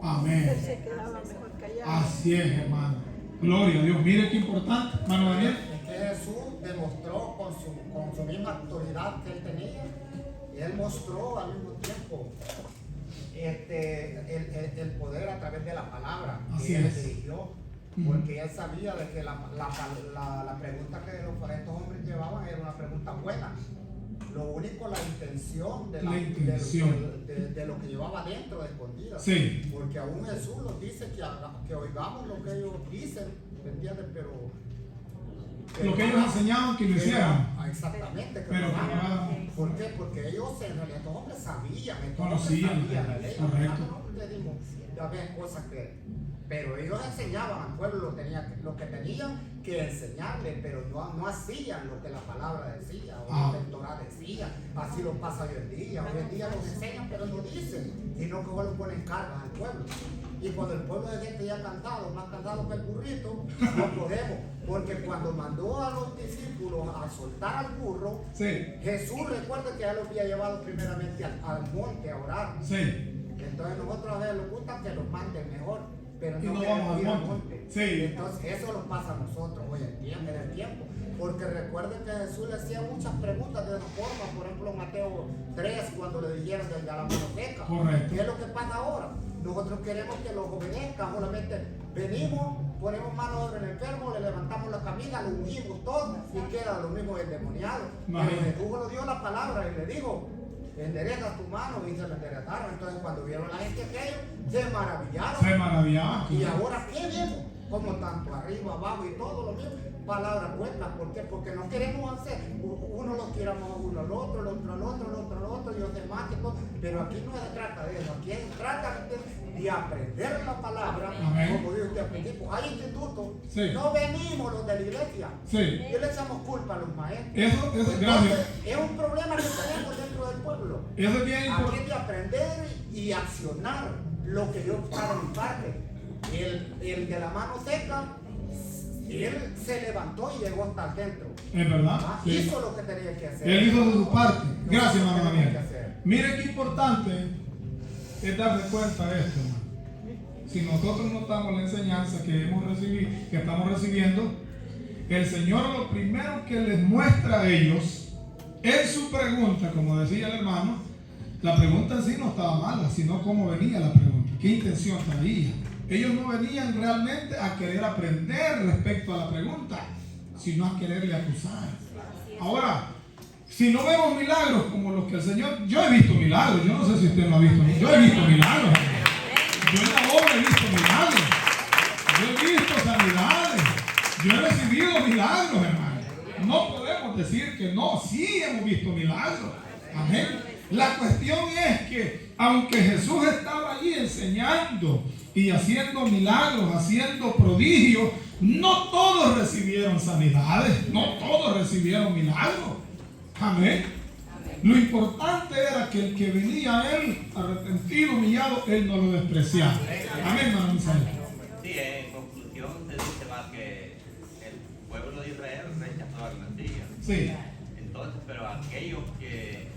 amén. Él se quedaba mejor callado. Así es, hermano. Gloria a Dios. Mire qué importante, hermano Daniel. Es que Jesús demostró con su misma autoridad que él tenía, y él mostró al mismo tiempo el poder a través de la palabra que así él es. dirigió, porque él sabía de que la pregunta que estos hombres llevaban preguntas buenas. Lo único, la intención de, La intención. de lo que llevaba dentro de escondidas. Sí. Porque aún Jesús nos dice que oigamos lo que ellos dicen, ¿me entiendes? Pero Lo que ellos enseñaban que lo hicieran. Exactamente. Pero lo que hagan. no hagan. ¿Por qué? Porque ellos en realidad, estos hombres sabían. Estos Conocían, hombres sabían la ley. correcto. Nosotros le dimos, ya ves cosas que... Pero ellos enseñaban al pueblo lo que tenían que enseñarle, pero no hacían lo que la palabra decía o lo que el Torah decía. Así lo pasa hoy en día. Hoy en día los enseñan, pero no dicen, sino que solo ponen cargas al pueblo. Y cuando el pueblo de gente ya cantado, más cantado que el burrito, no podemos. Porque cuando mandó a los discípulos a soltar al burro, Sí. Jesús recuerda que ya lo había llevado primeramente al monte a orar. Sí. Entonces nosotros a veces nos gusta que los manden mejor, pero Y no no queremos vamos ir al al monte. monte. Sí. Entonces eso nos pasa a nosotros hoy en el tiempo. Porque recuerden que Jesús le hacía muchas preguntas de esa forma. Por ejemplo, Mateo 3, cuando le dijeron de la mano seca. Correcto. ¿Qué es lo que pasa ahora? Nosotros queremos que los obedezcan, solamente venimos, ponemos manos sobre el enfermo, le levantamos la camisa, lo ungimos todo y queda lo mismo el demoniado. Pero Imagínate. Jesús le dio la palabra y le dijo, endereza tu mano, y se la enderezaron. Entonces cuando vieron a la gente aquello, se maravillaron. Se maravillaban. Y ahora, ¿qué vemos? Como tanto arriba, abajo y todo lo mismo. Palabras buenas, ¿por qué? Porque no queremos hacer, uno lo tiramos uno al otro, el otro al otro, el otro al otro, y los demás, y todo. Pero aquí no se trata de eso, aquí se trata de aprender la palabra. Amén. Como dijo usted al principio, hay institutos, Sí. no venimos los de la iglesia, Sí. y le echamos culpa a los maestros. Eso, Entonces, gracias. es un problema que tenemos dentro del pueblo. Eso es bien Aquí importante. es de aprender y accionar lo que Dios para mi parte. El de la mano seca, él se levantó y llegó hasta el centro. Es verdad. Sí. Hizo lo que tenía que hacer. Él hizo de su parte. Gracias, Nosotros hermano tenemos que Daniel. hacer. Mire qué importante es darse cuenta de esto, hermano. Si nosotros notamos la enseñanza que hemos recibido, que estamos recibiendo, el Señor lo primero que les muestra a ellos en su pregunta, como decía el hermano, la pregunta en sí no estaba mala, sino cómo venía la pregunta, qué intención traía. Ellos no venían realmente a querer aprender respecto a la pregunta, sino a quererle acusar. Ahora, si no vemos milagros como los que el Señor, yo he visto milagros, yo no sé si usted lo ha visto, yo he visto milagros. Yo en la obra he visto milagros, yo he visto sanidades, yo he recibido milagros, hermano. No podemos decir que no, sí hemos visto milagros. Amén. La cuestión es que aunque Jesús estaba allí enseñando y haciendo milagros, haciendo prodigios, no todos recibieron sanidades, no todos recibieron milagros. Amén. Lo importante era que el que venía a él, arrepentido, humillado, él no lo despreciaba. Amén, hermano Misael. Sí, en conclusión se dice más que el pueblo de Israel rechazó al Mesías. Sí. Entonces, pero aquellos que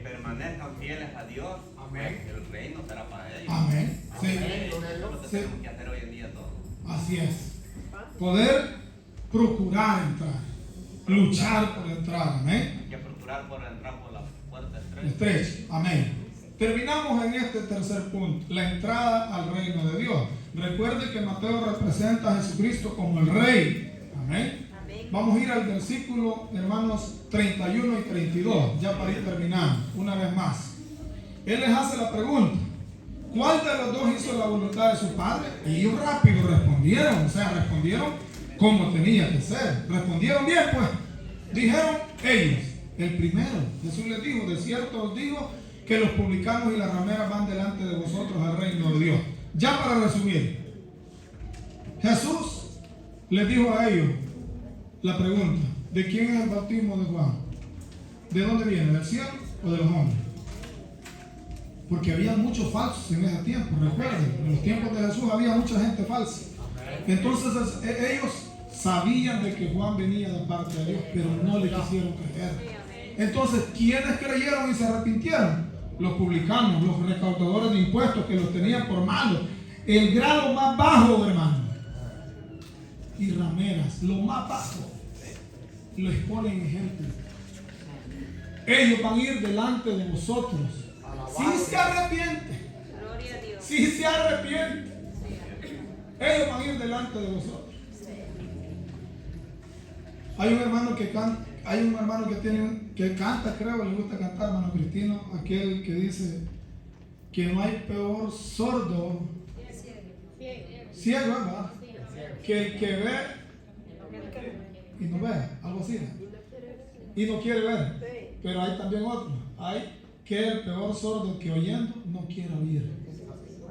permanezcan fieles a Dios, Amén. pues el reino será para ellos. Amén. Sí. Eso es lo que Sí. tenemos que hacer hoy en día todos. Así es. Poder procurar entrar, luchar por entrar. Amén. Hay que procurar por entrar por la puerta estrecha. Estrecho. Amén. Terminamos en este tercer punto, la entrada al reino de Dios. Recuerde que Mateo representa a Jesucristo como el Rey. Amén. Vamos a ir al versículo, hermanos, 31 y 32, ya para ir terminando, una vez más. Él les hace la pregunta, ¿cuál de los dos hizo la voluntad de su padre? Y ellos rápido respondieron, o sea, respondieron como tenía que ser. Respondieron bien, pues. Dijeron ellos, el primero. Jesús les dijo, de cierto os digo que los publicanos y las rameras van delante de vosotros al reino de Dios. Ya para resumir, Jesús les dijo a ellos la pregunta, ¿de quién es el bautismo de Juan? ¿De dónde viene? ¿Del cielo o de los hombres? Porque había muchos falsos en ese tiempo, recuerden, en los tiempos de Jesús había mucha gente falsa. Entonces ellos sabían de que Juan venía de parte de Dios, pero no le quisieron creer. Entonces, ¿quiénes creyeron y se arrepintieron? Los publicanos, los recaudadores de impuestos que los tenían por malos. El grado más bajo, hermano. Y rameras, lo más bajo. Les ponen ejemplo. Ellos van a ir delante de vosotros. Si se arrepiente. Gloria a Dios. Si se arrepiente. Ellos van a ir delante de vosotros. Hay un hermano que hay un hermano que canta, creo, le gusta cantar, hermano Cristino, aquel que dice que no hay peor sordo, ciego, ¿verdad? Que el que ve y no ve, algo así, y no quiere ver. Pero hay también otro, hay que el peor sordo que oyendo no quiere oír.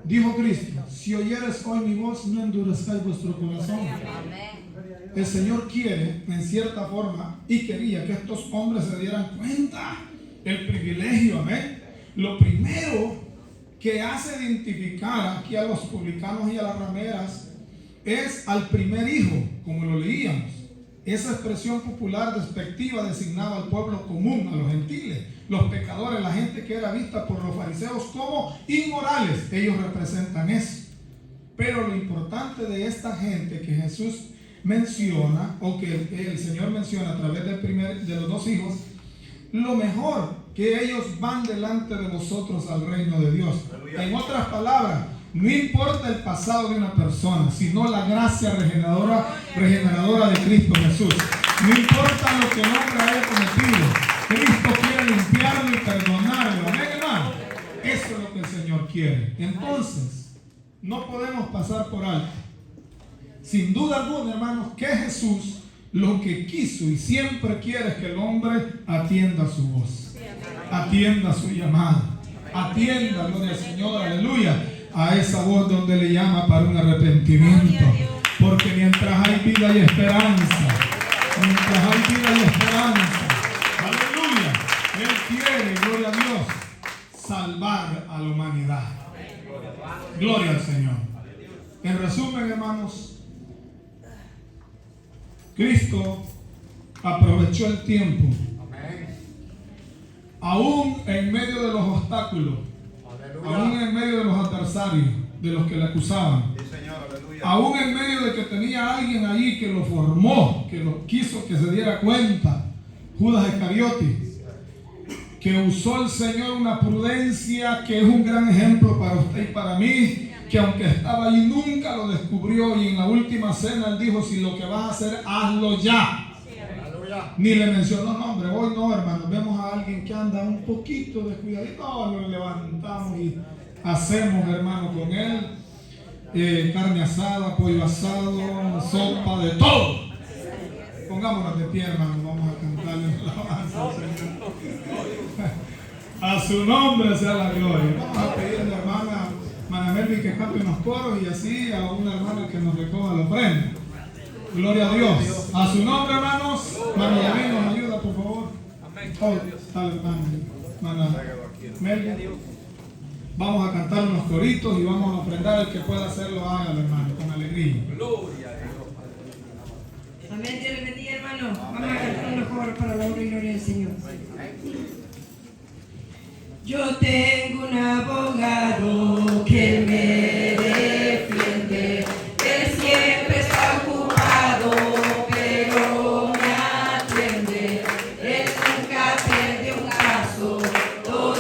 Dijo Cristo: si oyeres hoy mi voz, no endurezcáis vuestro corazón. El Señor quiere, en cierta forma, y quería que estos hombres se dieran cuenta el privilegio, amén. Lo primero que hace identificar aquí a los publicanos y a las rameras es al primer hijo, como lo leíamos. Esa expresión popular despectiva designaba al pueblo común, a los gentiles, los pecadores, la gente que era vista por los fariseos como inmorales. Ellos representan eso. Pero lo importante de esta gente que Jesús menciona, o que el Señor menciona a través de los dos hijos, lo mejor, que ellos van delante de vosotros al reino de Dios. En otras palabras, no importa el pasado de una persona, sino la gracia regeneradora de Cristo Jesús. No importa lo que el hombre haya cometido, Cristo quiere limpiarlo y perdonarlo. Amén, hermano. Eso es lo que el Señor quiere. Entonces, no podemos pasar por alto, sin duda alguna, hermanos, que Jesús lo que quiso y siempre quiere es que el hombre atienda su voz, atienda su llamada, atienda, gloria al Señor, aleluya, a esa voz donde le llama para un arrepentimiento. Porque mientras hay vida y esperanza, mientras hay vida y esperanza, aleluya, Él quiere, gloria a Dios, salvar a la humanidad. Gloria al Señor. En resumen, hermanos, Cristo aprovechó el tiempo, aún en medio de los obstáculos, aún en medio de los adversarios, de los que le acusaban, aún en medio de que tenía alguien allí que lo formó, que lo quiso que se diera cuenta, Judas Iscariote, que usó el Señor una prudencia que es un gran ejemplo para usted y para mí, que aunque estaba allí nunca lo descubrió, y en la última cena Él dijo: si lo que vas a hacer, hazlo ya. Ni le mencionó nombre. Hoy no, hermano, vemos a alguien que anda un poquito descuidadito, no, lo levantamos y hacemos, hermano, con él carne asada, pollo asado, sopa, de todo. Pongámonos de pie, hermano, vamos a cantarle una alabanza al Señor. A su nombre sea la gloria. Vamos a pedirle a la hermana Melvin que cante unos coros, y así a una hermana que nos recoja la ofrenda. Gloria a Dios. A su nombre, hermanos. Hermano David, nos ayuda, por favor. Dale, hermana Melvin. Vamos a cantar unos coritos y vamos a ofrendar. El que pueda hacerlo, hágalo, hermano, con alegría. Amén. Dios le bendiga, hermano. Vamos a cantar unos coros para la honra y gloria del Señor. Yo tengo un abogado que me defiende. Él siempre está ocupado, pero me atiende. Él nunca pierde un caso, todos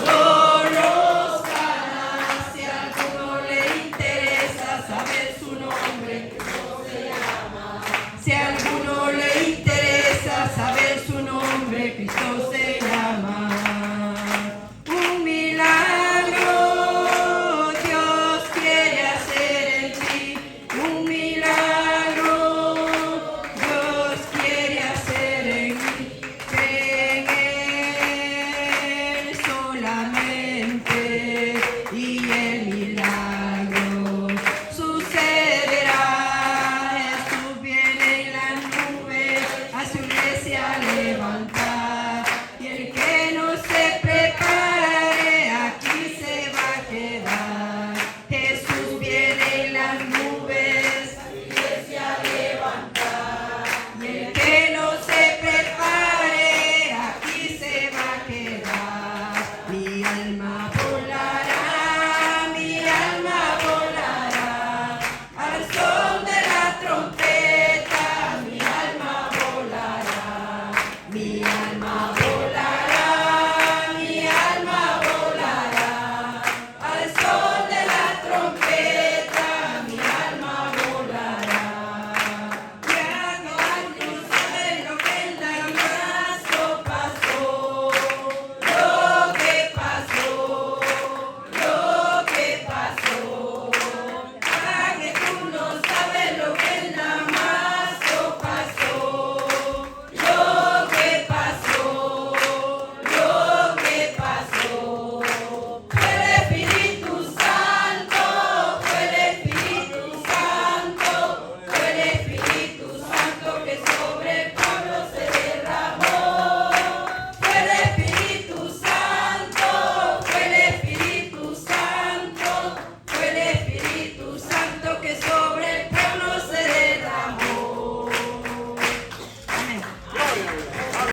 los gana. Si a alguno le interesa saber su nombre, ¿cómo se llama? Si a alguno le interesa saber su nombre, Cristo se llama. Levanta.